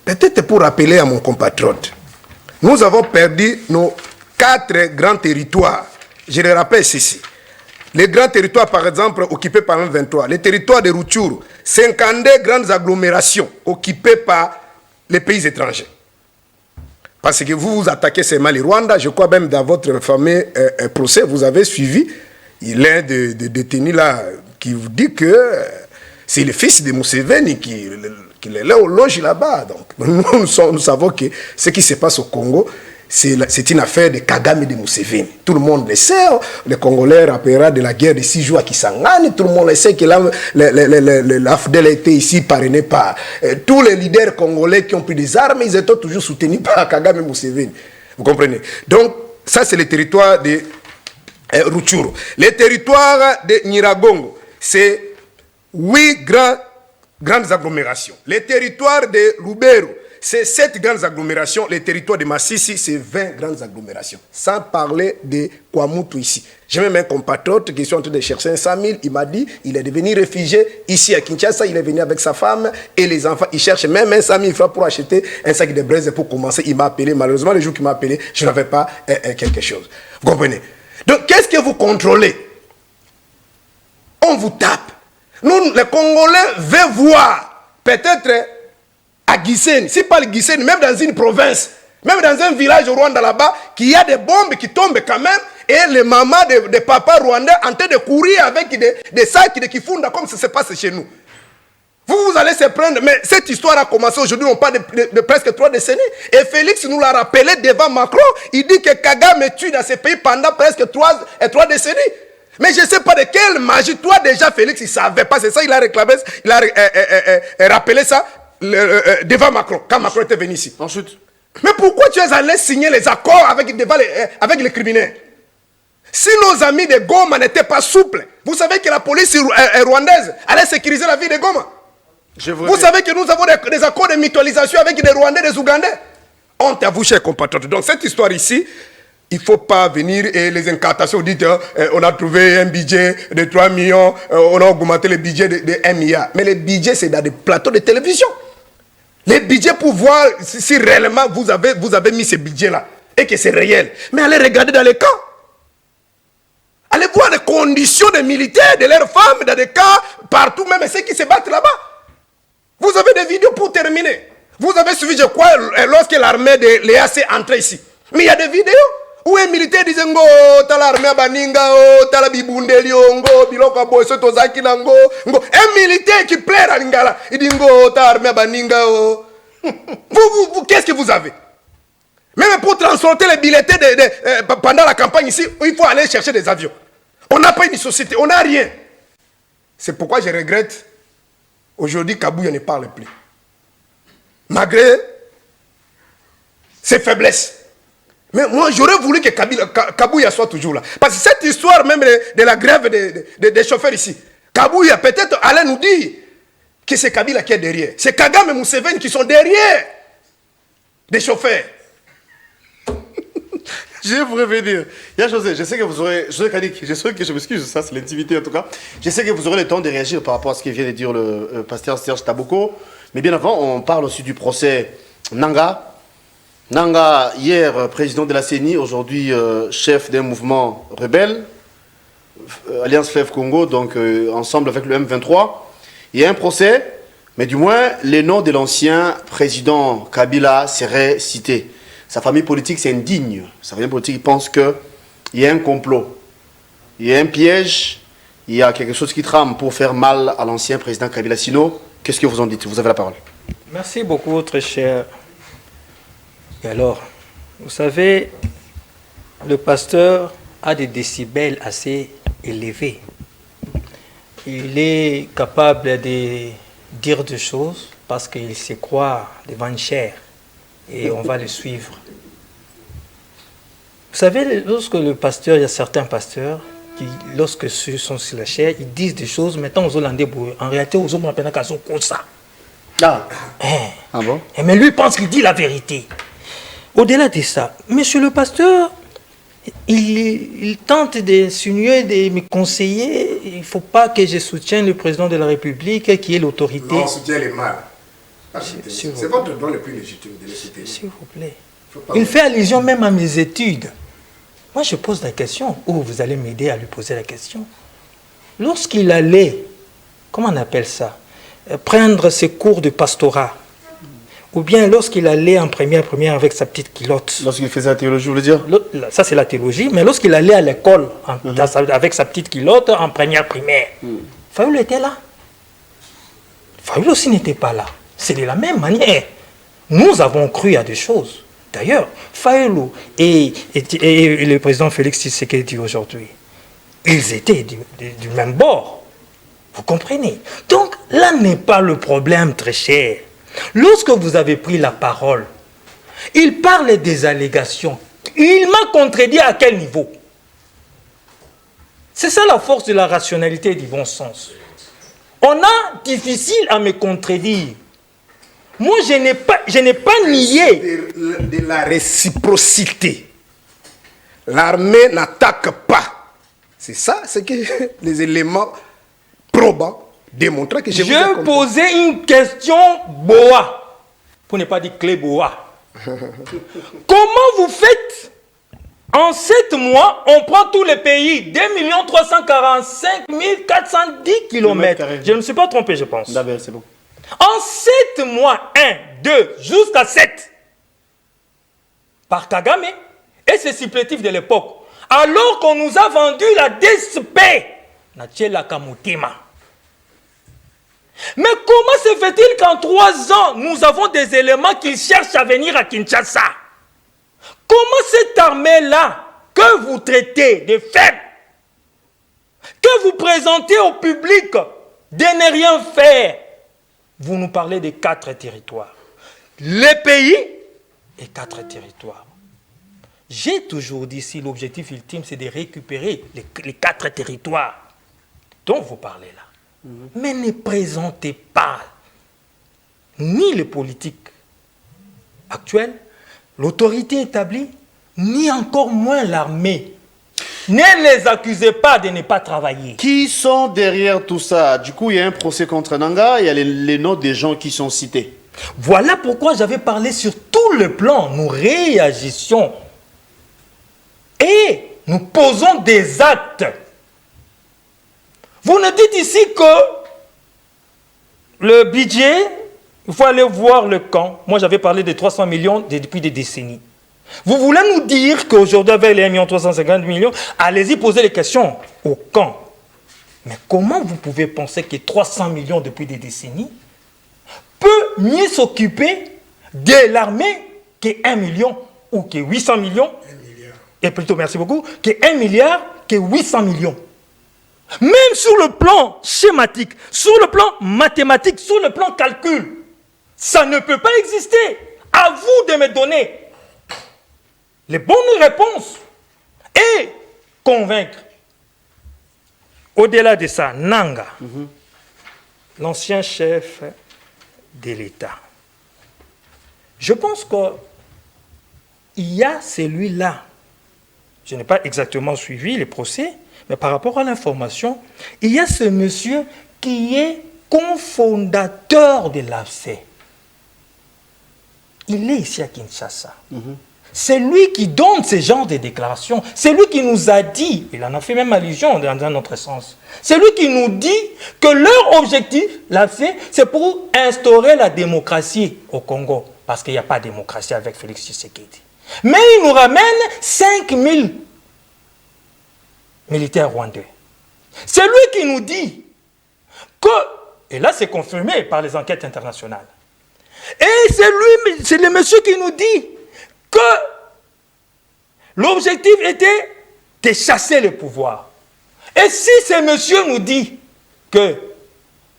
peut-être pour rappeler à mon compatriote, nous avons perdu nos 4 grands territoires. Je le rappelle ceci. Les grands territoires, par exemple, occupés par M23, les territoires de Rutshuru, 52 grandes agglomérations occupées par les pays étrangers. Parce que vous vous attaquez seulement les Rwanda, je crois même dans votre fameux procès, vous avez suivi l'un des détenus là qui vous dit que c'est le fils de Museveni qui le loge là-bas. Donc nous savons que ce qui se passe au Congo, c'est une affaire de Kagame et de Museveni. Tout le monde le sait. Les Congolais rappellera de la guerre de 6 jours à Kisangani. Tout le monde le sait que l'AFDEL a été ici parrainé par tous les leaders congolais qui ont pris des armes. Ils étaient toujours soutenus par Kagame et Museveni. Vous comprenez? Donc, ça, c'est le territoire de Rutshuru. Le territoire de Nyiragongo, c'est 8 grandes agglomérations. Le territoire de Lubero, c'est 7 grandes agglomérations. Le territoire de Massissi, c'est 20 grandes agglomérations. Sans parler de Kwamutu ici. J'ai même un compatriote qui est en train de chercher un 100 000. Il m'a dit il est devenu réfugié ici à Kinshasa. Il est venu avec sa femme et les enfants. Il cherche même un 100 000 francs pour acheter un sac de braise pour commencer. Il m'a appelé. Malheureusement, le jour qu'il m'a appelé, je n'avais pas quelque chose. Vous comprenez? Donc, qu'est-ce que vous contrôlez? On vous tape. Nous, les Congolais, veulent voir peut-être à Gisenyi, si pas le Gisenyi, même dans une province, même dans un village au Rwanda là-bas, qu'il y a des bombes qui tombent quand même, et les mamans de papas rwandais en train de courir avec des sacs qui fondent comme ça se passe chez nous. Vous allez se prendre, mais cette histoire a commencé aujourd'hui, on parle de presque 3 décennies, et Félix nous l'a rappelé devant Macron, il dit que Kagame tue dans ce pays pendant presque 3 décennies. Mais je ne sais pas de quelle magie, toi déjà Félix, il ne savait pas, c'est ça, il a réclamé, il a rappelé ça devant Macron, quand Macron était venu ici. Ensuite. Mais pourquoi tu es allé signer les accords avec les criminels? Si nos amis de Goma n'étaient pas souples, vous savez que la police rwandaise allait sécuriser la vie de Goma. Vous savez que nous avons des accords de mutualisation avec des Rwandais, des Ougandais. Honte à vous, chers compatriotes. Donc cette histoire ici, il ne faut pas venir et les incantations dites on a trouvé un budget de 3 millions, on a augmenté le budget de 1 milliard. Mais le budget, c'est dans des plateaux de télévision. Les budgets pour voir si réellement vous avez mis ce budget-là et que c'est réel. Mais allez regarder dans les camps. Allez voir les conditions des militaires, de leurs femmes, dans des camps, partout, même ceux qui se battent là-bas. Vous avez des vidéos pour terminer. Vous avez suivi, je crois, lorsque l'armée de l'EAC est entrée ici. Mais il y a des vidéos où un militaire disait ngo t'as l'armée à Baninga, t'as la bibundeli, ngo biloko boy sotozaki nango, ngo un militaire qui plaît à Lingala, il dit ngo t'as l'armée à Baninga. Vous qu'est-ce que vous avez? Même pour transporter les bulletins pendant la campagne ici, il faut aller chercher des avions. On n'a pas une société, on n'a rien. C'est pourquoi je regrette. Aujourd'hui, Kabouya ne parle plus. Malgré ses faiblesses. Mais moi, j'aurais voulu que Kabouya soit toujours là. Parce que cette histoire même de la grève des chauffeurs ici, Kabouya peut-être allait nous dire que c'est Kabila qui est derrière. C'est Kagame et Museveni qui sont derrière des chauffeurs. Je vais vous revenir. Il y a José, je sais que vous aurez... José Kadik, je m'excuse, ça c'est l'intimité en tout cas. Je sais que vous aurez le temps de réagir par rapport à ce que vient de dire le pasteur Serge Taboko. Mais bien avant, on parle aussi du procès Nanga. Nanga, hier, président de la CENI, aujourd'hui chef d'un mouvement rebelle, Alliance Fleuve Congo, donc ensemble avec le M23. Il y a un procès, mais du moins, les noms de l'ancien président Kabila seraient cités. Sa famille politique, c'est indigne. Sa famille politique pense qu'il y a un complot, il y a un piège, il y a quelque chose qui trame pour faire mal à l'ancien président Kabila. Sinon, qu'est-ce que vous en dites? Vous avez la parole. Merci beaucoup, très cher. Et alors, vous savez, le pasteur a des décibels assez élevés. Il est capable de dire des choses parce qu'il se croit devant une chair. Et on va le suivre. Vous savez, lorsque le pasteur, il y a certains pasteurs qui, lorsque ceux sont sur la chair, ils disent des choses, maintenant aux Hollandais, en réalité, aux hommes, on appelle ça comme ça. Ah. Ah bon? Mais lui pense qu'il dit la vérité. Au-delà de ça, monsieur le pasteur, il tente d'insinuer, de me conseiller. Il ne faut pas que je soutienne le président de la République qui est l'autorité. Non, on soutient les mâles. C'est votre droit le plus légitime de les soutenir. S'il vous plaît. Il fait allusion même à mes études. Moi, je pose la question, ou vous allez m'aider à lui poser la question. Lorsqu'il allait, comment on appelle ça, prendre ses cours de pastorat, ou bien lorsqu'il allait en première avec sa petite culotte. Lorsqu'il faisait la théologie, vous voulez dire? Ça, c'est la théologie, mais lorsqu'il allait à l'école avec sa petite culotte en première. Fayoul était là. Fayoul aussi n'était pas là. C'est de la même manière. Nous avons cru à des choses. D'ailleurs, Fayoulou et le président Félix Tshisekedi aujourd'hui, ils étaient du même bord. Vous comprenez? Donc, là n'est pas le problème, très cher. Lorsque vous avez pris la parole, il parle des allégations. Il m'a contredit à quel niveau? C'est ça la force de la rationalité et du bon sens. On a difficile à me contredire. Moi, je n'ai pas nié. De la réciprocité. L'armée n'attaque pas. C'est ça, c'est que les éléments probants démontrent que je vous ai compris. Posais une question boa, pour ne pas dire clé boa. Comment vous faites? En 7 mois, on prend tous les pays, 2 345 410 km. Je ne me suis pas trompé, je pense. D'abord, c'est bon. En 7 mois, 1, 2, jusqu'à 7, par Kagame et ses supplétifs de l'époque, alors qu'on nous a vendu la DSP, Nathiela Kamutima. Mais comment se fait-il qu'en 3 ans, nous avons des éléments qui cherchent à venir à Kinshasa? Comment cette armée-là, que vous traitez de faible, que vous présentez au public de ne rien faire, vous nous parlez de 4 territoires. Les pays et 4 territoires. J'ai toujours dit, si l'objectif ultime, c'est de récupérer les 4 territoires dont vous parlez là. Mais ne présentez pas ni les politiques actuelles, l'autorité établie, ni encore moins l'armée. Ne les accusez pas de ne pas travailler. Qui sont derrière tout ça? Du coup, il y a un procès contre Nanga, il y a les noms des gens qui sont cités. Voilà pourquoi j'avais parlé sur tout le plan. Nous réagissions et nous posons des actes. Vous nous dites ici que le budget, il faut aller voir le camp. Moi, j'avais parlé de 300 millions depuis des décennies. Vous voulez nous dire qu'aujourd'hui, avec les 1 350 millions, allez-y poser les questions au camp. Mais comment vous pouvez penser que 300 millions depuis des décennies peut mieux s'occuper de l'armée que 1 million ou que 800 millions? 1 milliard. Et plutôt, merci beaucoup, que 1 milliard, que 800 millions. Même sur le plan schématique, sur le plan mathématique, sur le plan calcul, ça ne peut pas exister. À vous de me donner les bonnes réponses et convaincre. Au-delà de ça, Nanga, l'ancien chef de l'État, je pense qu'il y a celui-là. Je n'ai pas exactement suivi les procès, mais par rapport à l'information, il y a ce monsieur qui est cofondateur de l'AFC. Il est ici à Kinshasa. C'est lui qui donne ce genre de déclarations. C'est lui qui nous a dit, il en a fait même allusion dans un autre sens, c'est lui qui nous dit que leur objectif, l'AFC, c'est pour instaurer la démocratie au Congo. Parce qu'il n'y a pas de démocratie avec Félix Tshisekedi. Mais il nous ramène 5000 militaires rwandais. C'est lui qui nous dit que, et là c'est confirmé par les enquêtes internationales, et c'est le monsieur qui nous dit que l'objectif était de chasser le pouvoir. Et si ce monsieur nous dit que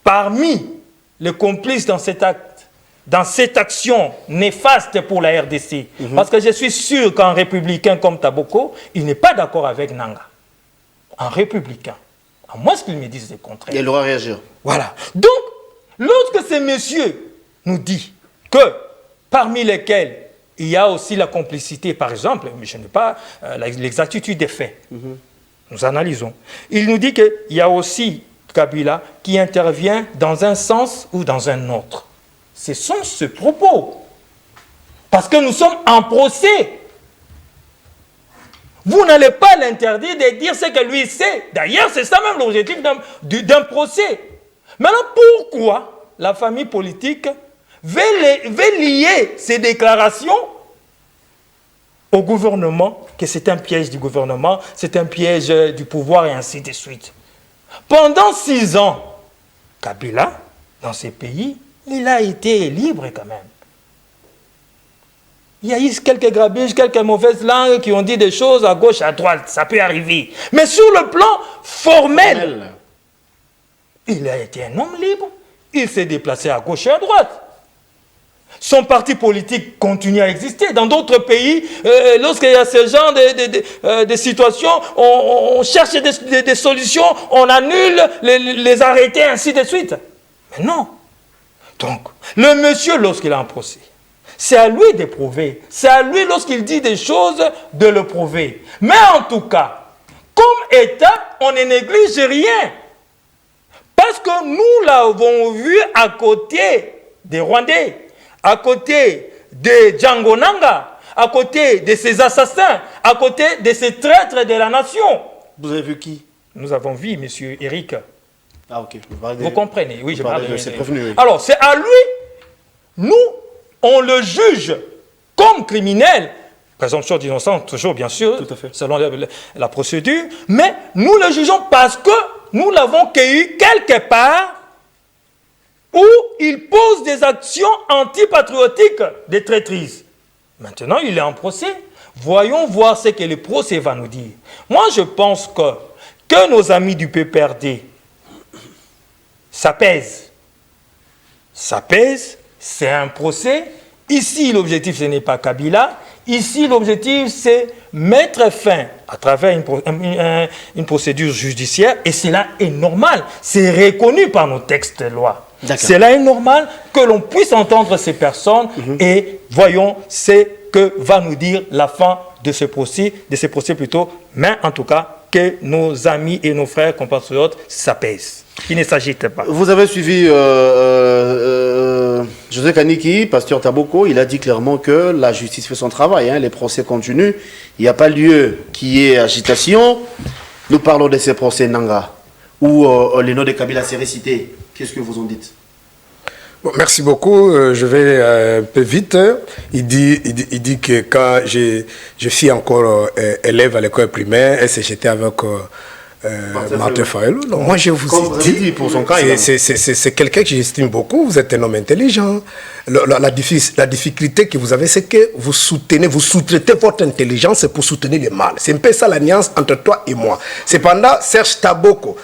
parmi les complices dans cet acte, dans cette action néfaste pour la RDC, parce que je suis sûr qu'un républicain comme Taboko, il n'est pas d'accord avec Nanga. Un républicain. À moins qu'il me dise le contraire. Et il aura réagir. Voilà. Donc, lorsque ce monsieur nous dit que parmi lesquels il y a aussi la complicité, par exemple, mais je n'ai pas l'exactitude des faits. Nous analysons. Il nous dit qu'il y a aussi Kabila qui intervient dans un sens ou dans un autre. Ce sont ce propos. Parce que nous sommes en procès. Vous n'allez pas l'interdire de dire ce que lui sait. D'ailleurs, c'est ça même l'objectif d'un procès. Maintenant, pourquoi la famille politique veut lier ces déclarations au gouvernement, que c'est un piège du gouvernement, c'est un piège du pouvoir et ainsi de suite. Pendant 6 ans, Kabila, dans ces pays, il a été libre quand même. Il y a eu quelques grabuges, quelques mauvaises langues qui ont dit des choses à gauche, à droite. Ça peut arriver. Mais sur le plan formel, il a été un homme libre. Il s'est déplacé à gauche et à droite. Son parti politique continue à exister. Dans d'autres pays, lorsqu'il y a ce genre de situations, on cherche des solutions, on annule les arrêtés, ainsi de suite. Mais non. Donc, le monsieur, lorsqu'il a un procès, c'est à lui de prouver. C'est à lui, lorsqu'il dit des choses, de le prouver. Mais en tout cas, comme État, on ne néglige rien. Parce que nous l'avons vu à côté des Rwandais, à côté de Django Nanga, à côté de ces assassins, à côté de ces traîtres de la nation. Vous avez vu qui? Nous avons vu, monsieur Eric. Ah, ok. Vous comprenez? Oui, je parle de c'est prévenu. Oui. Alors, c'est à lui, nous, on le juge comme criminel. Présomption d'innocence, toujours, bien sûr, tout à fait, selon la procédure. Mais nous le jugeons parce que nous l'avons cueilli quelque part où il pose des actions antipatriotiques de traîtrise. Maintenant, il est en procès. Voyons voir ce que le procès va nous dire. Moi, je pense que nos amis du PPRD, ça pèse. Ça pèse, c'est un procès. Ici, l'objectif, ce n'est pas Kabila. Ici, l'objectif, c'est mettre fin à travers une procédure judiciaire. Et cela est normal. C'est reconnu par nos textes de loi. Cela est normal que l'on puisse entendre ces personnes et voyons ce que va nous dire la fin de ce procès plutôt. Mais en tout cas, que nos amis et nos frères compatriotes s'apaisent. Il ne s'agite pas. Vous avez suivi José Kaniki, pasteur Taboko, il a dit clairement que la justice fait son travail, hein, les procès continuent, il n'y a pas lieu qu'il y ait agitation. Nous parlons de ces procès Nanga, où le nom de Kabila s'est récité. Qu'est-ce que vous en dites? Bon, merci beaucoup. Je vais un peu vite. Il dit que quand je suis encore élève à l'école primaire, j'étais avec Martin Fayulu. Moi, je vous ai dit, pour son cas, c'est quelqu'un que j'estime beaucoup. Vous êtes un homme intelligent. La difficulté que vous avez, c'est que vous sous-traitez votre intelligence pour soutenir le mal. C'est un peu ça la nuance entre toi et moi. Cependant, Serge Taboko,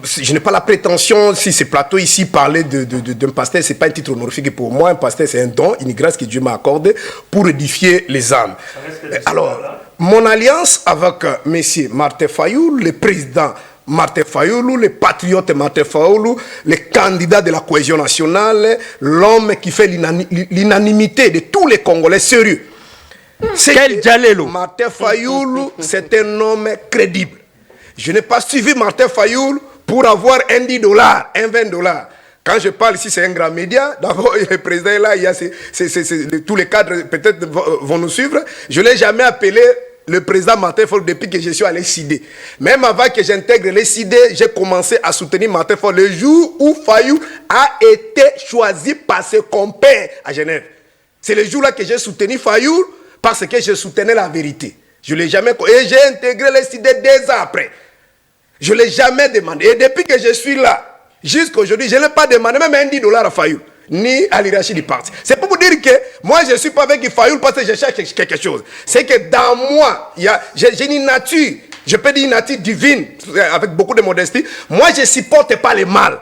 je n'ai pas la prétention, si ce plateau ici parler d'un pasteur, ce n'est pas un titre honorifique pour moi. Un pasteur, c'est un don, une grâce que Dieu m'a accordée pour édifier les âmes. Alors, mon alliance avec M. Martin Fayulu, le président Martin Fayulu, le patriote Martin Fayulu, le candidat de la cohésion nationale, l'homme qui fait l'unanimité de tous les Congolais sérieux. Martin Fayulu, c'est un homme crédible. Je n'ai pas suivi Martin Fayulu pour avoir un $10, un $20. Quand je parle ici, c'est un grand média. D'abord, le président est là, il y a tous les cadres peut-être vont nous suivre. Je ne l'ai jamais appelé le président Martin Fayulu depuis que je suis allé CID. Même avant que j'intègre les CID, j'ai commencé à soutenir Martin Fayulu le jour où Fayulu a été choisi par ses compères à Genève. C'est le jour-là que j'ai soutenu Fayulu parce que je soutenais la vérité. Je ne l'ai jamais... Et j'ai intégré les CID 2 ans après. Je ne l'ai jamais demandé. Et depuis que je suis là, jusqu'à aujourd'hui, je ne l'ai pas demandé même un $10 à Fayulu, ni à l'hierarchie du parti. C'est pour vous dire que moi, je ne suis pas avec Fayulu parce que je cherche quelque chose. C'est que dans moi, j'ai une nature, je peux dire une nature divine, avec beaucoup de modestie. Moi, je ne supporte pas le mal.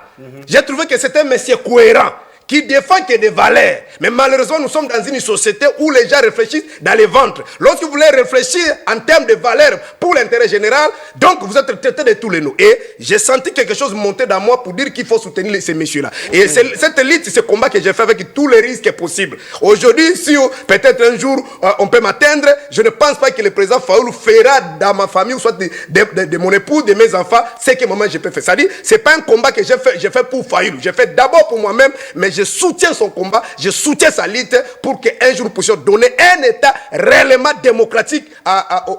J'ai trouvé que c'était un monsieur cohérent, qui défend que des valeurs. Mais malheureusement, nous sommes dans une société où les gens réfléchissent dans les ventres. Lorsque vous voulez réfléchir en termes de valeurs pour l'intérêt général, donc vous êtes traité de tous les noms. Et j'ai senti quelque chose monter dans moi pour dire qu'il faut soutenir ces messieurs-là. Et c'est cette élite, ce combat que j'ai fait avec tous les risques possibles. Aujourd'hui, si peut-être un jour on peut m'atteindre, je ne pense pas que le président Fayulu fera dans ma famille, ou soit de mon époux, de mes enfants, ce que moi je peux faire. C'est-à-dire, ce n'est pas un combat que j'ai fait pour Fayulu. J'ai fait d'abord pour moi-même, mais je soutiens son combat, je soutiens sa lutte pour qu'un jour nous puissions donner un État réellement démocratique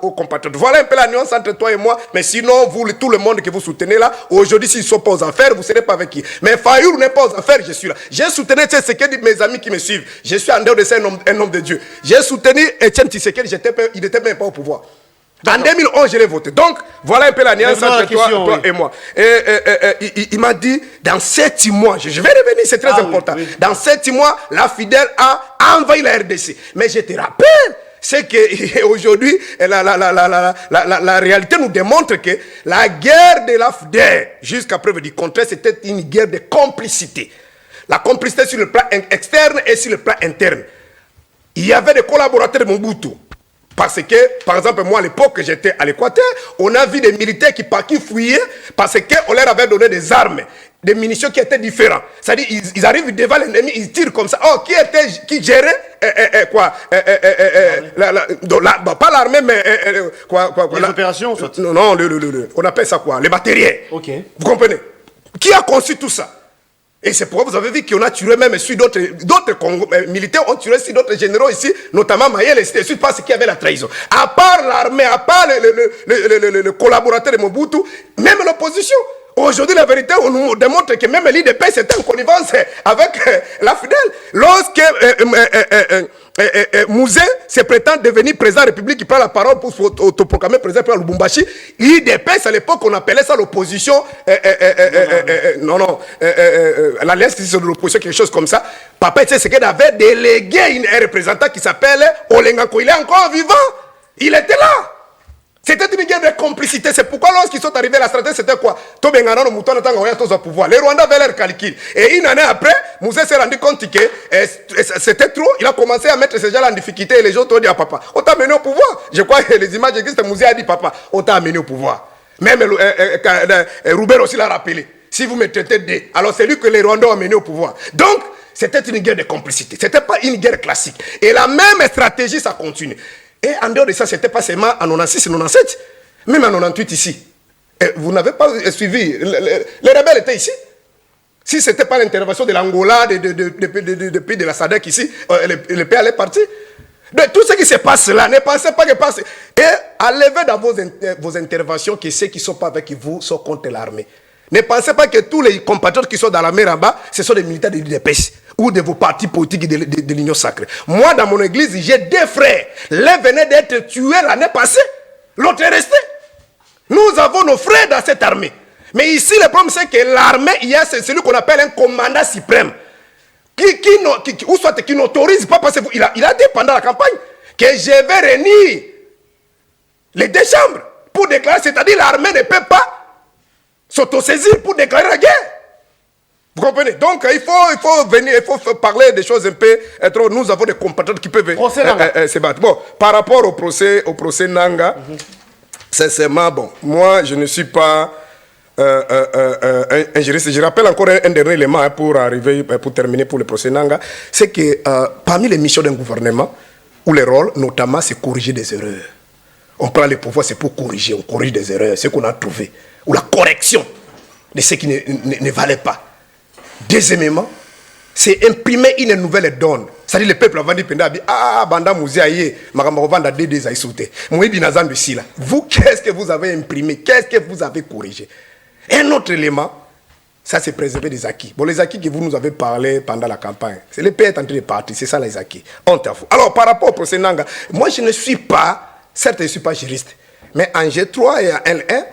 aux compatriotes. Voilà un peu la nuance entre toi et moi, mais sinon, vous, tout le monde que vous soutenez là, aujourd'hui, s'ils ne sont pas aux affaires, vous ne serez pas avec qui. Mais Fayulu n'est pas aux affaires, je suis là. J'ai soutenu Tshisekedi, mes amis qui me suivent. Je suis en dehors de ça un homme de Dieu. J'ai soutenu Etienne Tshisekedi, il n'était même pas au pouvoir. En 2011, je l'ai voté. Donc, voilà un peu la nuance entre toi et moi. Il m'a dit, dans 7 mois, je vais revenir, c'est très important. Dans 7 mois, la fidèle a a envahi la RDC. Mais je te rappelle, c'est qu'aujourd'hui, la réalité nous démontre que la guerre de l'AFDER, jusqu'à preuve du contraire, c'était une guerre de complicité. La complicité sur le plan externe et sur le plan interne. Il y avait des collaborateurs de Mobutu. Parce que, par exemple, moi à l'époque, j'étais à l'Équateur, on a vu des militaires qui fouillaient parce qu'on leur avait donné des armes, des munitions qui étaient différentes. C'est-à-dire, ils arrivent devant l'ennemi, ils tirent comme ça. Oh, qui gérait quoi pas l'armée, mais les opérations, soit. Non, on appelle ça quoi? Les matériels. Ok. Vous comprenez? Qui a conçu tout ça? Et c'est pourquoi vous avez vu qu'on a tué même sur d'autres militaires, ont tué sur d'autres généraux ici, notamment Mayel et Sud, parce qu'il y avait la trahison. À part l'armée, à part le collaborateur de Mobutu, même l'opposition. Aujourd'hui, la vérité, on nous démontre que même l'IDP, c'était en connivence avec la Fidèle. Lorsque Mouzé se prétend devenir président de la République, qui prend la parole pour autoproclamer président de Lubumbashi, l'IDP, à l'époque, on appelait ça l'opposition, l'alliance de l'opposition, quelque chose comme ça. Papa Tshisekedi avait délégué un représentant qui s'appelle Olenganko. Il est encore vivant. Il était là. C'était une guerre de complicité. C'est pourquoi lorsqu'ils sont arrivés, la stratégie c'était quoi? Pouvoir. Les Rwandais avaient leur calcul. Et une année après, Moussé s'est rendu compte que c'était trop. Il a commencé à mettre ces gens en difficulté et les gens ont dit à papa, on t'a amené au pouvoir. Je crois que les images existent. Moussé a dit papa, on t'a amené au pouvoir. Même Roubert aussi l'a rappelé. Si vous me traitez de... Alors c'est lui que les Rwandais ont amené au pouvoir. Donc, c'était une guerre de complicité. C'était pas une guerre classique. Et la même stratégie, ça continue. Et en dehors de ça, ce n'était pas seulement en 96 et 97, même en 98 ici. Et vous n'avez pas suivi, les rebelles étaient ici. Si ce n'était pas l'intervention de l'Angola, de pays de la SADC ici, le pays allait partir. De tout ce qui se passe là, ne pensez pas que passe. Et enlevez dans vos interventions que ceux qui ne sont pas avec vous sont contre l'armée. Ne pensez pas que tous les compatriotes qui sont dans l'armée là-bas, ce sont des militaires de l'UDPS ou de vos partis politiques de l'Union sacrée. Moi, dans mon église, j'ai 2 frères. L'un venait d'être tué l'année passée. L'autre est resté. Nous avons nos frères dans cette armée. Mais ici, le problème, c'est que l'armée, il y a celui qu'on appelle un commandant suprême. Qui n'autorise pas, parce qu'il a dit pendant la campagne que je vais réunir les 2 chambres pour déclarer, c'est-à-dire l'armée ne peut pas s'autosaisir pour déclarer la guerre. Vous comprenez? Donc, il faut parler des choses un peu. Nous avons des compatriotes qui peuvent se battre. Bon, par rapport au procès Nanga, sincèrement, bon, moi, je ne suis pas un juriste. Je rappelle encore un dernier élément pour terminer pour le procès Nanga. C'est que parmi les missions d'un gouvernement, ou les rôles, notamment, c'est corriger des erreurs. On prend le pouvoir, c'est pour corriger. On corrige des erreurs, ce qu'on a trouvé. Ou la correction de ce qui ne valait pas. Deuxièmement, c'est imprimer une nouvelle donne. C'est-à-dire le peuple avant de dire, ah, Banda Mouziaye, Maramavanda Dédé Zaïsouté. Mouibi Nazan de Sila. Vous, qu'est-ce que vous avez imprimé? Qu'est-ce que vous avez corrigé? Un autre élément, ça c'est préserver des acquis. Bon, les acquis que vous nous avez parlé pendant la campagne, c'est le pays est en train de partir, c'est ça les acquis. Honte à vous. Alors, par rapport au procès Nanga, moi je ne suis pas, certes je ne suis pas juriste, mais en G3 et en L1,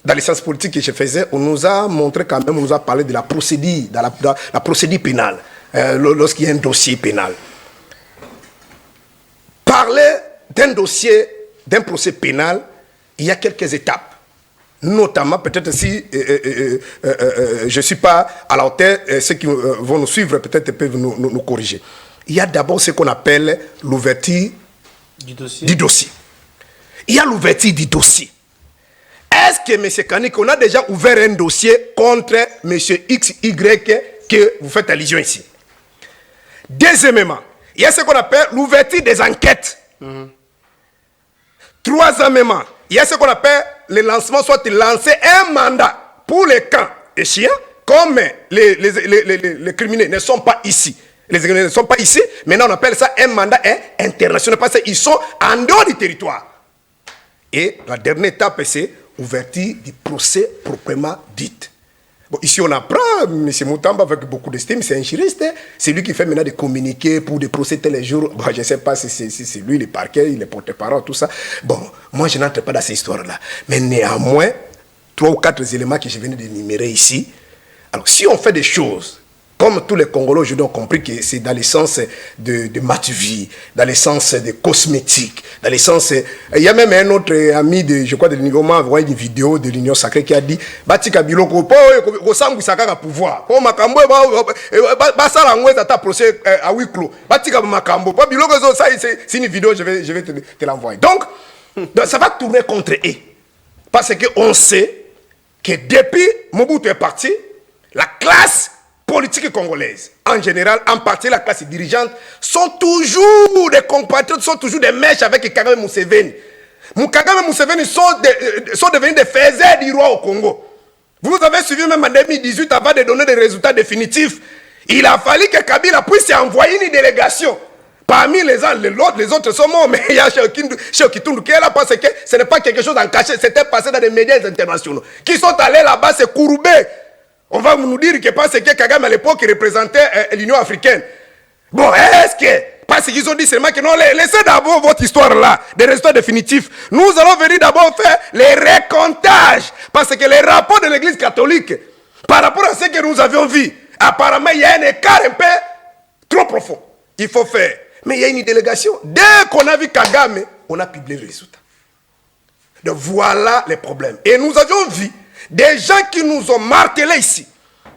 dans les sciences politiques que je faisais, on nous a montré quand même, on nous a parlé de la procédure, la procédure pénale, lorsqu'il y a un dossier pénal. Parler d'un dossier, d'un procès pénal, il y a quelques étapes. Notamment, peut-être si je ne suis pas à la hauteur, ceux qui vont nous suivre peut-être peuvent nous corriger. Il y a d'abord ce qu'on appelle l'ouverture du dossier. Il y a l'ouverture du dossier. Est-ce que, M. Kanik, on a déjà ouvert un dossier contre M. XY que vous faites allusion ici? Deuxièmement, il y a ce qu'on appelle l'ouverture des enquêtes. Troisièmement, il y a ce qu'on appelle le lancement, soit lancer un mandat pour les camps échéants, comme les criminels ne sont pas ici. Les criminels ne sont pas ici, maintenant on appelle ça un mandat international, parce qu'ils sont en dehors du territoire. Et la dernière étape, c'est ouverture du procès proprement dit. Bon, ici, on apprend, M. Moutamba, avec beaucoup d'estime, c'est un juriste. C'est lui qui fait maintenant des communiqués pour des procès tous les jours. Bon, je ne sais pas si c'est lui, le parquet, il est porte-parole, tout ça. Bon, moi, je n'entre pas dans ces histoires-là. Mais néanmoins, 3 ou 4 éléments que je viens d'énumérer ici. Alors, si on fait des choses Comme tous les Congolais aujourd'hui ont compris que c'est dans le sens de Matuvie, dans le sens de cosmétique, dans le sens... Il y a même un autre ami, je crois, de l'Union, on m'a envoyé une vidéo de l'Union Sacrée qui a dit « Batika biloko, po ressemble à pouvoir. Po makambo, basala ngweza ta procès à huis clos. Batika makambo, po biloko, ça c'est une vidéo, je vais te l'envoyer. Donc, ça va tourner contre eux. Parce qu'on sait que depuis Mobutu est parti, la classe politique congolaise, en général, en partie la classe dirigeante, sont toujours des compatriotes, sont toujours des mèches avec Kagame Museveni. Kagame Museveni sont devenus des faiseurs du roi au Congo. Vous avez suivi même en 2018, avant de donner des résultats définitifs, il a fallu que Kabila puisse envoyer une délégation. Parmi les uns, les autres sont morts, mais il y a Cheikh Kitundu qui est là parce que ce n'est pas quelque chose en cachet, c'était passé dans des médias internationaux. Qui sont allés là-bas, c'est Kouroubé. On va nous dire que parce que Kagame à l'époque représentait l'Union africaine. Bon, est-ce que, parce qu'ils ont dit seulement que non, laissez d'abord votre histoire là, des résultats définitifs. Nous allons venir d'abord faire les récomptages. Parce que les rapports de l'Église catholique, par rapport à ce que nous avions vu, apparemment il y a un écart un peu trop profond. Il faut faire. Mais il y a une délégation. Dès qu'on a vu Kagame, on a publié le résultat. Donc voilà les problèmes. Et nous avions vu des gens qui nous ont martelé ici,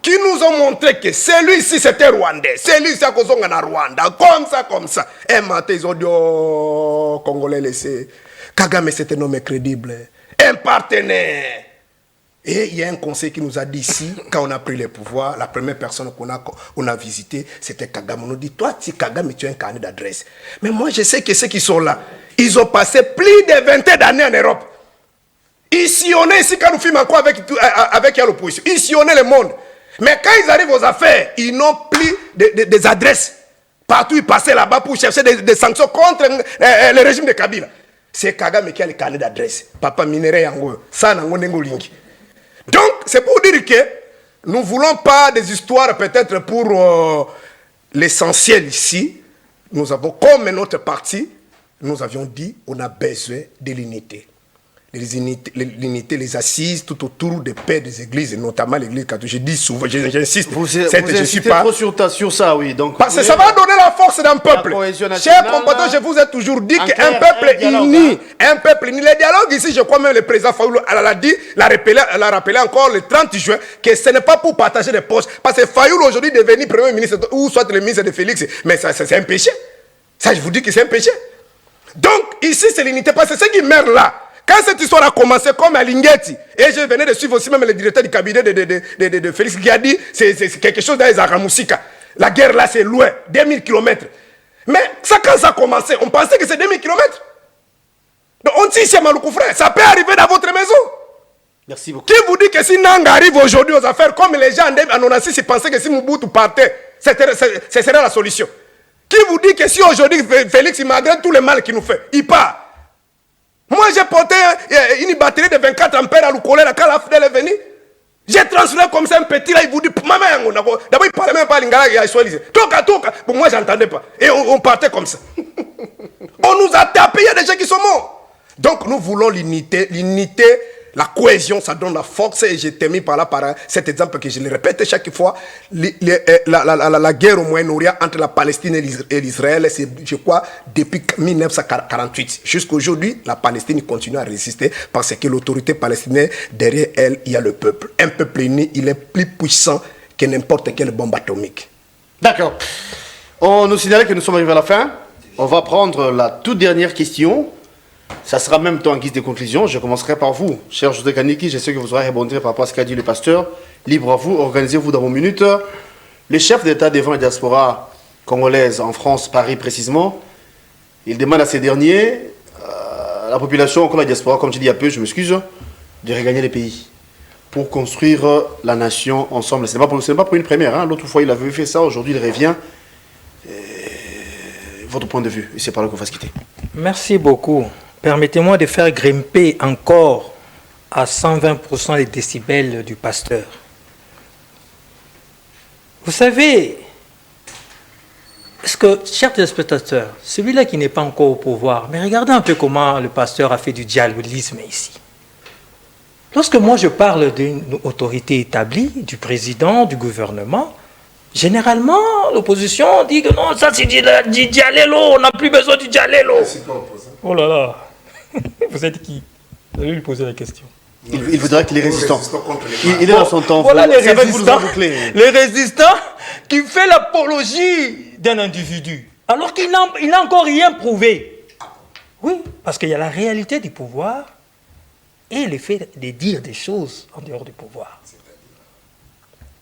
qui nous ont montré que celui-ci c'était Rwandais, celui-ci à Kozonga Rwanda, comme ça. Et maintenant ils ont dit, oh, Congolais laissez. Kagame c'était un homme crédible, un partenaire. Et il y a un conseil qui nous a dit ici, quand on a pris les pouvoirs, la première personne qu'on a visité, c'était Kagame. On nous dit, toi, Kagame, tu es un carnet d'adresse. Mais moi, je sais que ceux qui sont là, ils ont passé plus de 20 d'années en Europe. Ils sillonnaient ici, quand nous filmons encore avec l'opposition. Ils sillonnaient le monde. Mais quand ils arrivent aux affaires, ils n'ont plus des adresses. Partout, ils passaient là-bas pour chercher des sanctions contre le régime de Kabila. C'est Kagame qui a le carnet d'adresse. Papa Minere Yango, ça Nango Nengolingi. Donc, c'est pour dire que nous ne voulons pas des histoires peut-être pour l'essentiel ici. Nous avons, comme notre parti, nous avions dit, on a besoin de l'unité. L'unité, les assises tout autour des pères des églises, et notamment l'église catholique. Je dis souvent, j'insiste. Vous insistez trop sur ça, oui. Donc, parce que ça va donner la force d'un peuple. Chers compatriotes, je vous ai toujours dit qu'un peuple uni, le dialogue ici, je crois même le président Fayoulou l'a rappelé encore le 30 juin, que ce n'est pas pour partager des postes. Parce que Fayoulou aujourd'hui est devenu premier ministre, ou soit le ministre de Félix, mais ça c'est un péché. Ça, je vous dis que c'est un péché. Donc, ici, c'est l'unité, parce que ceux qui meurent là, quand cette histoire a commencé comme à Lingeti, et je venais de suivre aussi même le directeur du cabinet de Félix qui a dit c'est quelque chose dans les Aramoussika. La guerre là c'est loin, 2000 km. Mais ça, quand ça a commencé, on pensait que c'est 2000 km. Donc on dit chez Maloukou frère, ça peut arriver dans votre maison. Merci beaucoup. Qui vous dit que si Nanga arrive aujourd'hui aux affaires, comme les gens en 1996 ils pensaient que si Mobutu partait, ce serait la solution. Qui vous dit que si aujourd'hui Félix, malgré tout le mal qu'il nous fait, il part. Moi, j'ai porté une batterie de 24 ampères à l'Oukolé, quand la FDL est venue. J'ai transféré comme ça un petit là, il vous dit, maman, d'abord, il parlait même pas l'ingala, il a choisi. Toka. Bon, moi, j'entendais pas. Et on partait comme ça. On nous a tapé, il y a des gens qui sont morts. Donc, nous voulons l'unité, la cohésion, ça donne la force. Et j'ai terminé par cet exemple que je le répète chaque fois. La guerre au Moyen-Orient entre la Palestine et l'Israël, c'est, je crois, depuis 1948. Jusqu'à aujourd'hui, la Palestine continue à résister parce que l'autorité palestinienne, derrière elle, il y a le peuple. Un peuple uni, il est plus puissant que n'importe quelle bombe atomique. D'accord. On nous signale que nous sommes arrivés à la fin. On va prendre la toute dernière question. Ça sera même temps en guise de conclusion. Je commencerai par vous, cher José Kaniki. Je sais que vous aurez répondu par rapport à ce qu'a dit le pasteur. Libre à vous, organisez-vous dans vos minutes. Le chef d'État devant la diaspora congolaise en France, Paris précisément, il demande à ces derniers, la population, comme la diaspora, comme tu dis il y a peu, je m'excuse, de regagner les pays pour construire la nation ensemble. Ce n'est pas pour une première. Hein. L'autre fois, il avait fait ça. Aujourd'hui, il revient. Votre point de vue, et c'est par là qu'on va se quitter. Merci beaucoup. Permettez-moi de faire grimper encore à 120% les décibels du pasteur. Vous savez, parce que, chers téléspectateurs, celui-là qui n'est pas encore au pouvoir, mais regardez un peu comment le pasteur a fait du dialoguisme ici. Lorsque moi je parle d'une autorité établie, du président, du gouvernement, Généralement, l'opposition dit que non, ça c'est du Dialelo, on n'a plus besoin du Dialelo. Oh là là, vous êtes qui? Vous allez lui poser la question. Il voudrait qu'il est résistant. Il est dans son temps. Voilà les résistants qui fait l'apologie d'un individu, alors qu'il n'a encore rien prouvé. Oui, parce qu'il y a la réalité du pouvoir et le fait de dire des choses en dehors du pouvoir.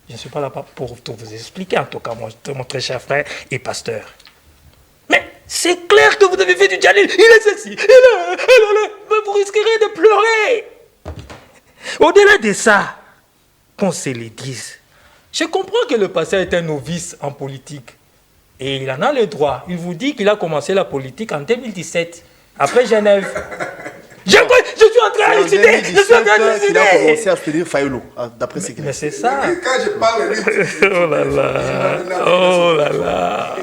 Je ne suis pas là pour tout vous expliquer, en tout cas, mon très cher frère et pasteur. Mais c'est clair que vous avez fait du Djalil. Il est ceci, il est, vous risquerez de pleurer. Au-delà de ça, qu'on se le dise, je comprends que le pasteur est un novice en politique. Et il en a le droit. Il vous dit qu'il a commencé la politique en 2017, après Genève. Je suis en train de décider. Il a commencé à se dire Fayoulou, d'après ce qu'il Mais c'est ça. Quand je parle, Oh là là. Oh là là.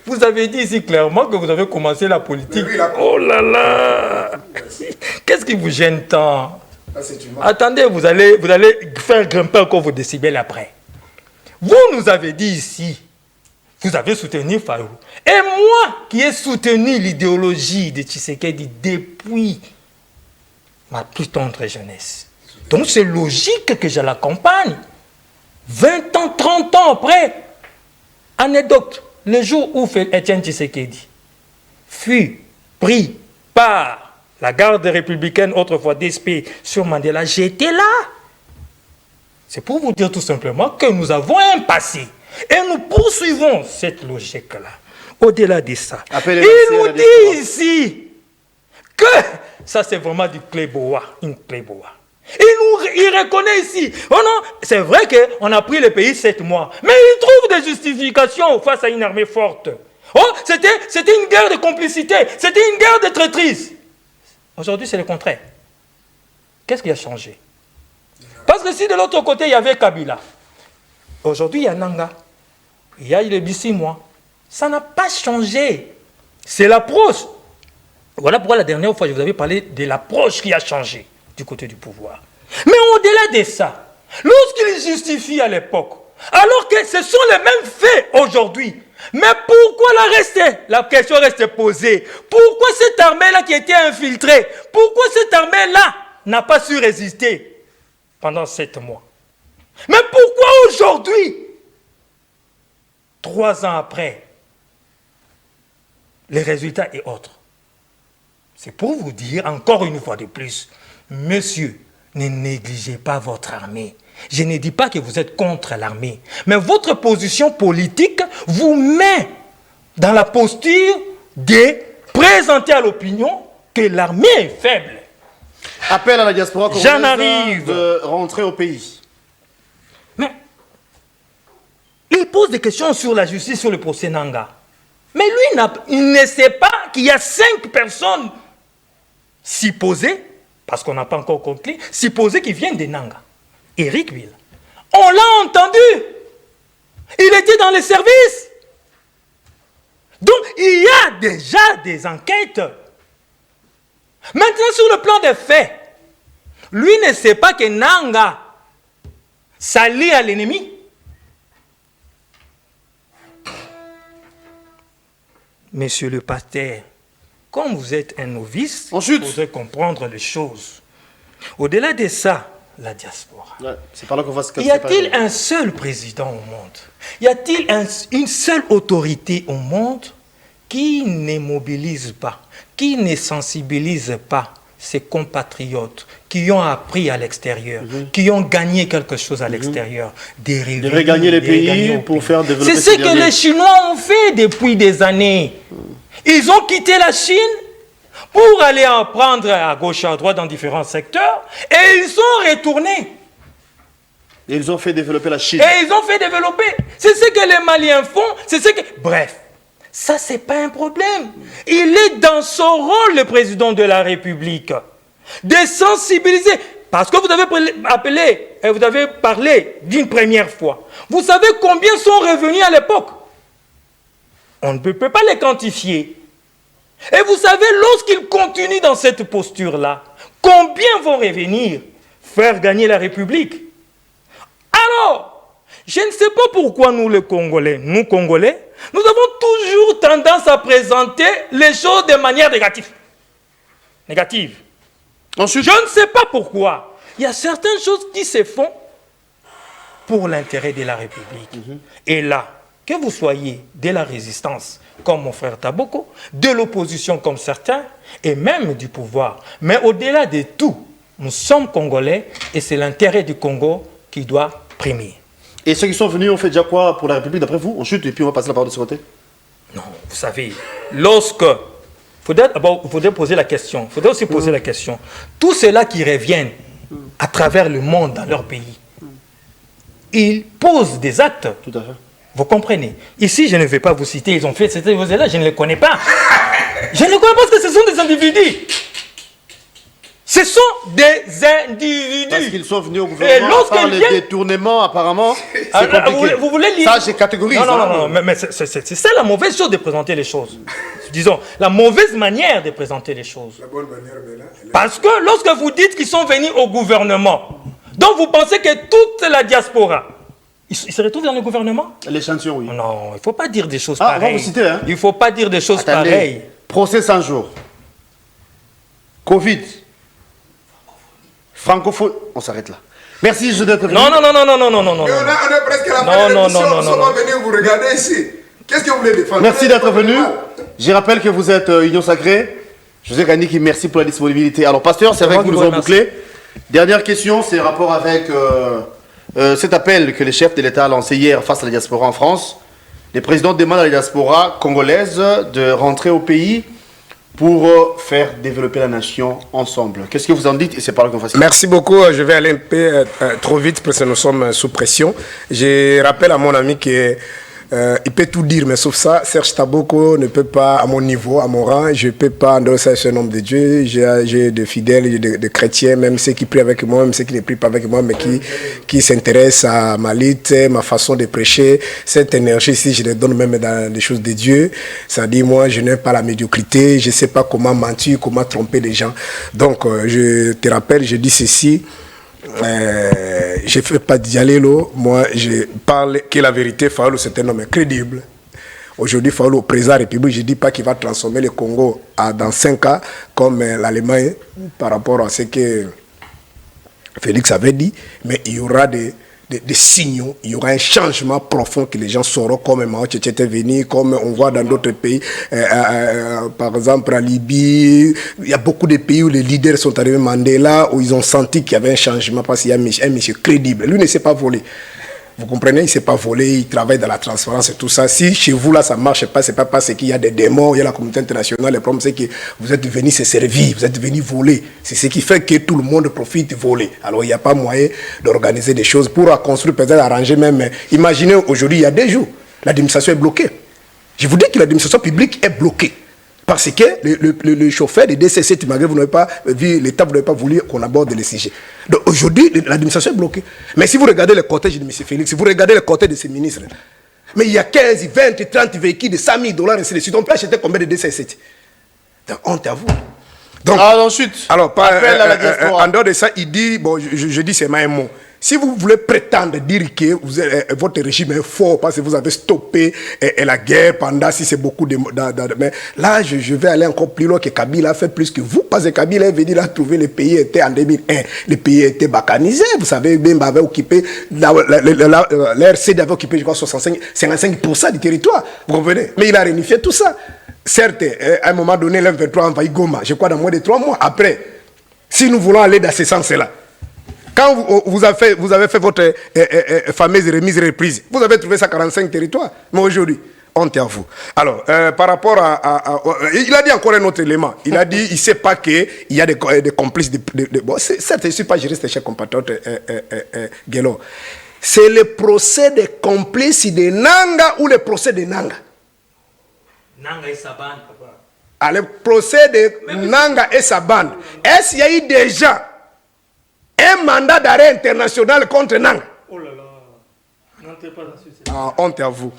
Vous avez dit ici clairement que vous avez commencé la politique. Oh là là. Qu'est-ce qui vous gêne tant? Attendez, vous allez faire grimper encore vos décibels après. Vous nous avez dit ici, vous avez soutenu Fayoulou. Et moi qui ai soutenu l'idéologie de Tshisekedi depuis ma plus tendre jeunesse. Donc c'est logique que je l'accompagne. 20 ans, 30 ans après, anecdote, le jour où Etienne Tshisekedi fut pris par la garde républicaine, autrefois DSP, sur Mandela, j'étais là. C'est pour vous dire tout simplement que nous avons un passé et nous poursuivons cette logique-là. Au-delà de ça, il nous dit ici que ça c'est vraiment du playboy, une playboy. Il reconnaît ici, oh non, c'est vrai qu'on a pris le pays 7 mois, mais il trouve des justifications face à une armée forte. Oh, c'était une guerre de complicité, c'était une guerre de traîtrise. Aujourd'hui, c'est le contraire. Qu'est-ce qui a changé? Parce que si de l'autre côté, il y avait Kabila, aujourd'hui, il y a Nanga, il y a le Bissimois. Ça n'a pas changé. C'est l'approche. Voilà pourquoi la dernière fois, je vous avais parlé de l'approche qui a changé du côté du pouvoir. Mais au-delà de ça, lorsqu'ils justifient à l'époque, alors que ce sont les mêmes faits aujourd'hui, mais pourquoi la question reste posée? Pourquoi cette armée-là qui a été infiltrée, pourquoi cette armée-là n'a pas su résister pendant 7 mois? Mais pourquoi aujourd'hui, 3 ans après, les résultats et autres? C'est pour vous dire, encore une fois de plus, monsieur, ne négligez pas votre armée. Je ne dis pas que vous êtes contre l'armée, mais votre position politique vous met dans la posture de présenter à l'opinion que l'armée est faible. Appel à la diaspora J'en arrive. De rentrer au pays. Mais il pose des questions sur la justice, sur le procès Nanga. Mais lui, il ne sait pas qu'il y a 5 personnes supposées, parce qu'on n'a pas encore conclu, supposées qui viennent de Nanga. Eric Will. On l'a entendu. Il était dans les services. Donc, il y a déjà des enquêtes. Maintenant, sur le plan des faits, lui ne sait pas que Nanga s'allie à l'ennemi. Monsieur le pasteur, comme vous êtes un novice, vous devez comprendre les choses. Au-delà de ça, la diaspora. Ouais, c'est par là qu'on va se casser. Y a-t-il un seul président au monde? Y a-t-il une seule autorité au monde qui ne mobilise pas, qui ne sensibilise pas ses compatriotes qui ont appris à l'extérieur, qui ont gagné quelque chose à l'extérieur, de regagner les pays pour faire développer. C'est ce que les Chinois ont fait depuis des années. Ils ont quitté la Chine pour aller en prendre à gauche et à droite dans différents secteurs et ils sont retournés. Et ils ont fait développer la Chine. Et ils ont fait développer. C'est ce que les Maliens font. C'est ce que... Bref, ça, c'est pas un problème. Il est dans son rôle, le président de la République, de sensibiliser. Parce que vous avez parlé d'une première fois. Vous savez combien sont revenus à l'époque? On ne peut pas les quantifier. Et vous savez, lorsqu'ils continuent dans cette posture-là, combien vont revenir faire gagner la République? Alors, Je ne sais pas pourquoi nous, les Congolais, nous avons toujours tendance à présenter les choses de manière négative. Ensuite, je ne sais pas pourquoi. Il y a certaines choses qui se font pour l'intérêt de la République. Et là, que vous soyez de la résistance, comme mon frère Taboko, de l'opposition comme certains, et même du pouvoir. Mais au-delà de tout, nous sommes Congolais et c'est l'intérêt du Congo qui doit primer. Et ceux qui sont venus ont fait déjà quoi pour la République d'après vous? On chute et puis on va passer la parole de ce côté. Non, vous savez, faudrait poser la question, il faudrait aussi poser la question. Tous ceux-là qui reviennent à travers le monde dans leur pays, ils posent des actes. Tout à fait. Vous comprenez? Ici, je ne vais pas vous citer, ils ont fait cette chose-là, je ne les connais pas. Je ne les connais pas parce que ce sont des individus. Ce sont des individus. Parce qu'ils sont venus au gouvernement par les détournements, apparemment. C'est compliqué. Vous voulez lire? Ça, j'ai catégorisé. Non, mais c'est ça la mauvaise chose de présenter les choses. Disons, la mauvaise manière de présenter les choses. La bonne manière, parce que lorsque vous dites qu'ils sont venus au gouvernement, donc vous pensez que toute la diaspora, ils se retrouvent dans le gouvernement? L'échantillon, oui. Non, il ne faut pas dire des choses pareilles. On va vous citer, hein? Il ne faut pas dire des choses pareilles. Procès 100 jours. Covid. Francophone. On s'arrête là. Merci, je d'être venu. Non. Mais on est presque à la fin de l'émission. Nous sommes venus vous regarder ici. Qu'est-ce que vous voulez défendre? Merci d'être venu. Je rappelle que vous êtes Union Sacrée. José Kaniki, merci pour la disponibilité. Alors, pasteur, c'est vrai que vous nous avez bouclé. Dernière question, c'est rapport avec cet appel que le chef de l'État a lancé hier face à la diaspora en France. Les présidents demandent à la diaspora congolaise de rentrer au pays pour faire développer la nation ensemble. Qu'est-ce que vous en dites? Et c'est par là qu'on va. Merci beaucoup. Je vais aller un peu trop vite parce que nous sommes sous pression. Je rappelle à mon ami que il peut tout dire, mais sauf ça, Serge Taboko ne peut pas, à mon niveau, à mon rang, je ne peux pas endosser ce nom de Dieu. J'ai des fidèles, j'ai des chrétiens, même ceux qui prient avec moi, même ceux qui ne prient pas avec moi, mais qui s'intéressent à ma lutte, ma façon de prêcher. Cette énergie-ci, je la donne même dans les choses de Dieu. Ça dit, moi, je n'aime pas la médiocrité, je ne sais pas comment mentir, comment tromper les gens. Donc, je te rappelle, je dis ceci. Je ne fais pas de dialogue, moi je parle que la vérité. Fayulu, c'est un homme crédible. Aujourd'hui, Fayulu, au président de la République, je ne dis pas qu'il va transformer le Congo dans 5 ans comme l'Allemagne par rapport à ce que Félix avait dit, mais il y aura des signaux, il y aura un changement profond que les gens sauront comme Mao Tse était venu, comme on voit dans d'autres pays, par exemple en Libye. Il y a beaucoup de pays où les leaders sont arrivés, Mandela, où ils ont senti qu'il y avait un changement parce qu'il y a un monsieur crédible. Lui ne s'est pas volé. Vous comprenez, il ne s'est pas volé, il travaille dans la transparence et tout ça. Si chez vous, là, ça ne marche pas, ce n'est pas parce qu'il y a des démons, il y a la communauté internationale. Le problème, c'est que vous êtes venus se servir, vous êtes venus voler. C'est ce qui fait que tout le monde profite de voler. Alors, il n'y a pas moyen d'organiser des choses pour construire, peut-être arranger même. Imaginez, aujourd'hui, il y a 2 jours, l'administration est bloquée. Je vous dis que l'administration publique est bloquée. Parce que le chauffeur de DC7, malgré vous n'avez pas vu, l'État n'avait pas voulu qu'on aborde le sujet. Donc aujourd'hui, l'administration est bloquée. Mais si vous regardez le cortège de M. Félix, si vous regardez le cortège de ses ministres, mais il y a 15, 20, 30 véhicules de $100 000, ainsi de suite. On peut acheter combien de DC7? Donc honte à vous. Donc, ensuite, alors, en dehors de ça, il dit, bon, je dis c'est un mot. Si vous voulez prétendre dire que votre régime est fort parce que vous avez stoppé la guerre pendant, si c'est beaucoup de... mais là, je vais aller encore plus loin que Kabila a fait plus que vous, parce que Kabila est venu là trouver le pays était en 2001. Le pays était bacanisé, vous savez, Bemba avait occupé, l'RCD avait occupé, je crois, 55% du territoire, vous comprenez? Mais il a réunifié tout ça. Certes, à un moment donné, l'M23 a envahi Goma, je crois, dans moins de 3 mois. Après, si nous voulons aller dans ce sens-là, quand vous avez fait votre fameuse remise-reprise, vous avez trouvé ça 45 territoires. Mais aujourd'hui, honte à vous. Alors, par rapport il a dit encore un autre élément. Il a dit, il ne sait pas qu'il y a des complices. Bon, certes, je ne suis pas juriste, cher compatriote Guélo. C'est le procès des complices de Nanga ou le procès de Nanga? Nanga et sa bande, papa. Ah, le procès de Nanga et sa bande. Est-ce qu'il y a eu déjà un mandat d'arrêt international contre Nanga? Oh là là. Ah, honte à vous.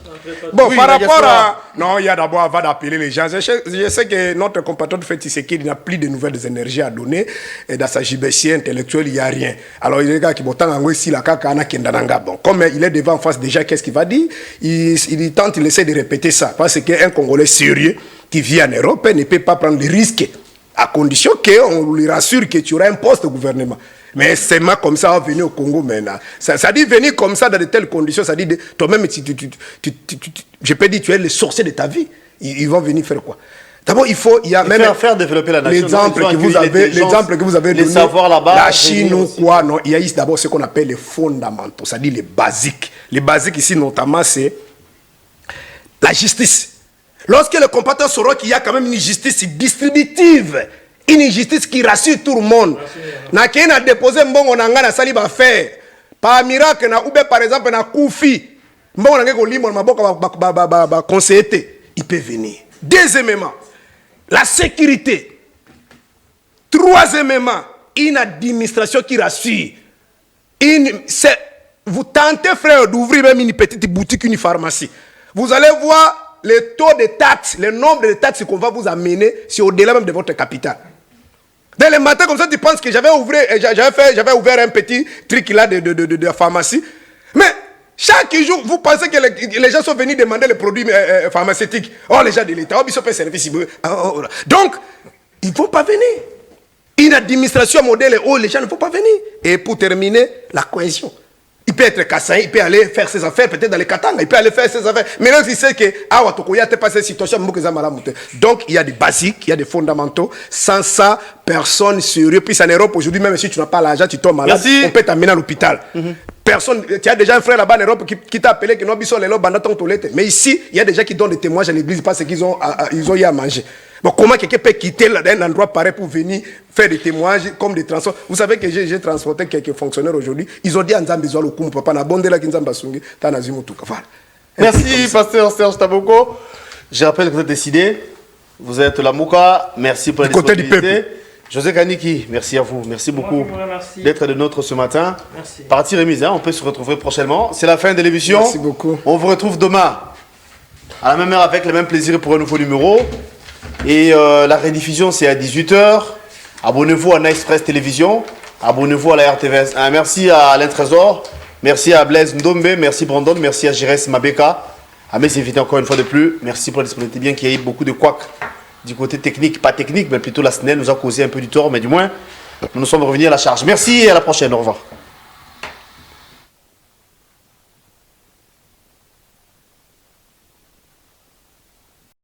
Bon, Oui, par la rapport diaspora. à... Non, il y a d'abord avant d'appeler les gens. Je sais que notre compatriote fait Tshisekedi n'a plus de nouvelles énergies à donner. Et dans sa gibessie intellectuelle, il n'y a rien. Alors, il y a des gars qui vont t'en ici, la kaka, kendananga. Bon, comme il est devant en face déjà, qu'est-ce qu'il va dire? Il tente, il essaie de répéter ça. Parce qu'un Congolais sérieux qui vit en Europe ne peut pas prendre le risque. À condition qu'on lui rassure que tu auras un poste au gouvernement. Mais c'est comme ça, on va venir au Congo maintenant. Ça dit venir comme ça dans de telles conditions, ça dit toi-même, je peux dire, tu es le sorcier de ta vie. Ils vont venir faire quoi? D'abord, il y a même faire développer la nation. l'exemple que vous avez les donné, savoirs là-bas, la Chine ou quoi, non, il y a ici d'abord ce qu'on appelle les fondamentaux, c'est-à-dire les basiques. Les basiques ici, notamment, c'est la justice. Lorsque le compatriote saura qu'il y a quand même une justice distributive, une justice qui rassure tout le monde. Na qui a déposé mbongo nanga na sali ba faire. Par miracle na oube par exemple na Koufi. Mbongo nanga ko limo na maboko ba conseiller, il peut venir. Deuxièmement, la sécurité. Troisièmement, une administration qui rassure. Vous tentez, frère, d'ouvrir même une petite boutique, une pharmacie. Vous allez voir le taux de taxes, le nombre de taxes qu'on va vous amener, c'est au-delà même de votre capital. Dès le matin, comme ça, tu penses que j'avais ouvert un petit truc là de pharmacie. Mais chaque jour, vous pensez que les gens sont venus demander les produits pharmaceutiques. Oh, les gens de l'État, oh, ils sont fait service. Donc, ils ne vont pas venir. Une administration modèle, oh, les gens ne vont pas venir. Et pour terminer, la cohésion. Il peut être Kassaï, il peut aller faire ses affaires, peut-être dans les Katanga, il peut aller faire ses affaires. Mais là, il sait que, ah, Watokoya, t'es pas cette situation, donc, il y a des basiques, il y a des fondamentaux. Sans ça, personne sérieux. Puis en Europe, aujourd'hui, même si tu n'as pas l'argent, tu tombes malade, merci. On peut t'amener à l'hôpital. Personne, tu as déjà un frère là-bas en Europe qui t'a appelé que non, ils sont les lobes, mais ici, il y a des gens qui donnent des témoignages à l'église parce qu'ils ont eu à manger. Bon, comment quelqu'un peut quitter un endroit pareil pour venir faire des témoignages comme des transports? Vous savez que j'ai transporté quelques fonctionnaires aujourd'hui. Ils ont dit à Nzambe Zoualou Koum, papa, na bonde la Kinzamba Sungi, Tanazimu Touka. Voilà. Merci, pasteur Serge Taboko. Je rappelle que vous êtes décidé. Vous êtes la Mouka. Merci pour la disponibilité. José Kaniki, merci à vous. Merci beaucoup d'être de nôtre ce matin. Merci. Partie remise, hein, on peut se retrouver prochainement. C'est la fin de l'émission. Merci beaucoup. On vous retrouve demain à la même heure avec le même plaisir pour un nouveau numéro. Et la rediffusion, c'est à 18h. Abonnez-vous à Nice Press Télévision. Abonnez-vous à la RTVS. Merci à Alain Trésor. Merci à Blaise Ndombe. Merci Brandon. Merci à Jires Mabeka. À mes invités encore une fois de plus. Merci pour la disponibilité. Bien qu'il y ait beaucoup de couacs du côté technique. Pas technique, mais plutôt la SNEL nous a causé un peu du tort. Mais du moins, nous sommes revenus à la charge. Merci et à la prochaine. Au revoir.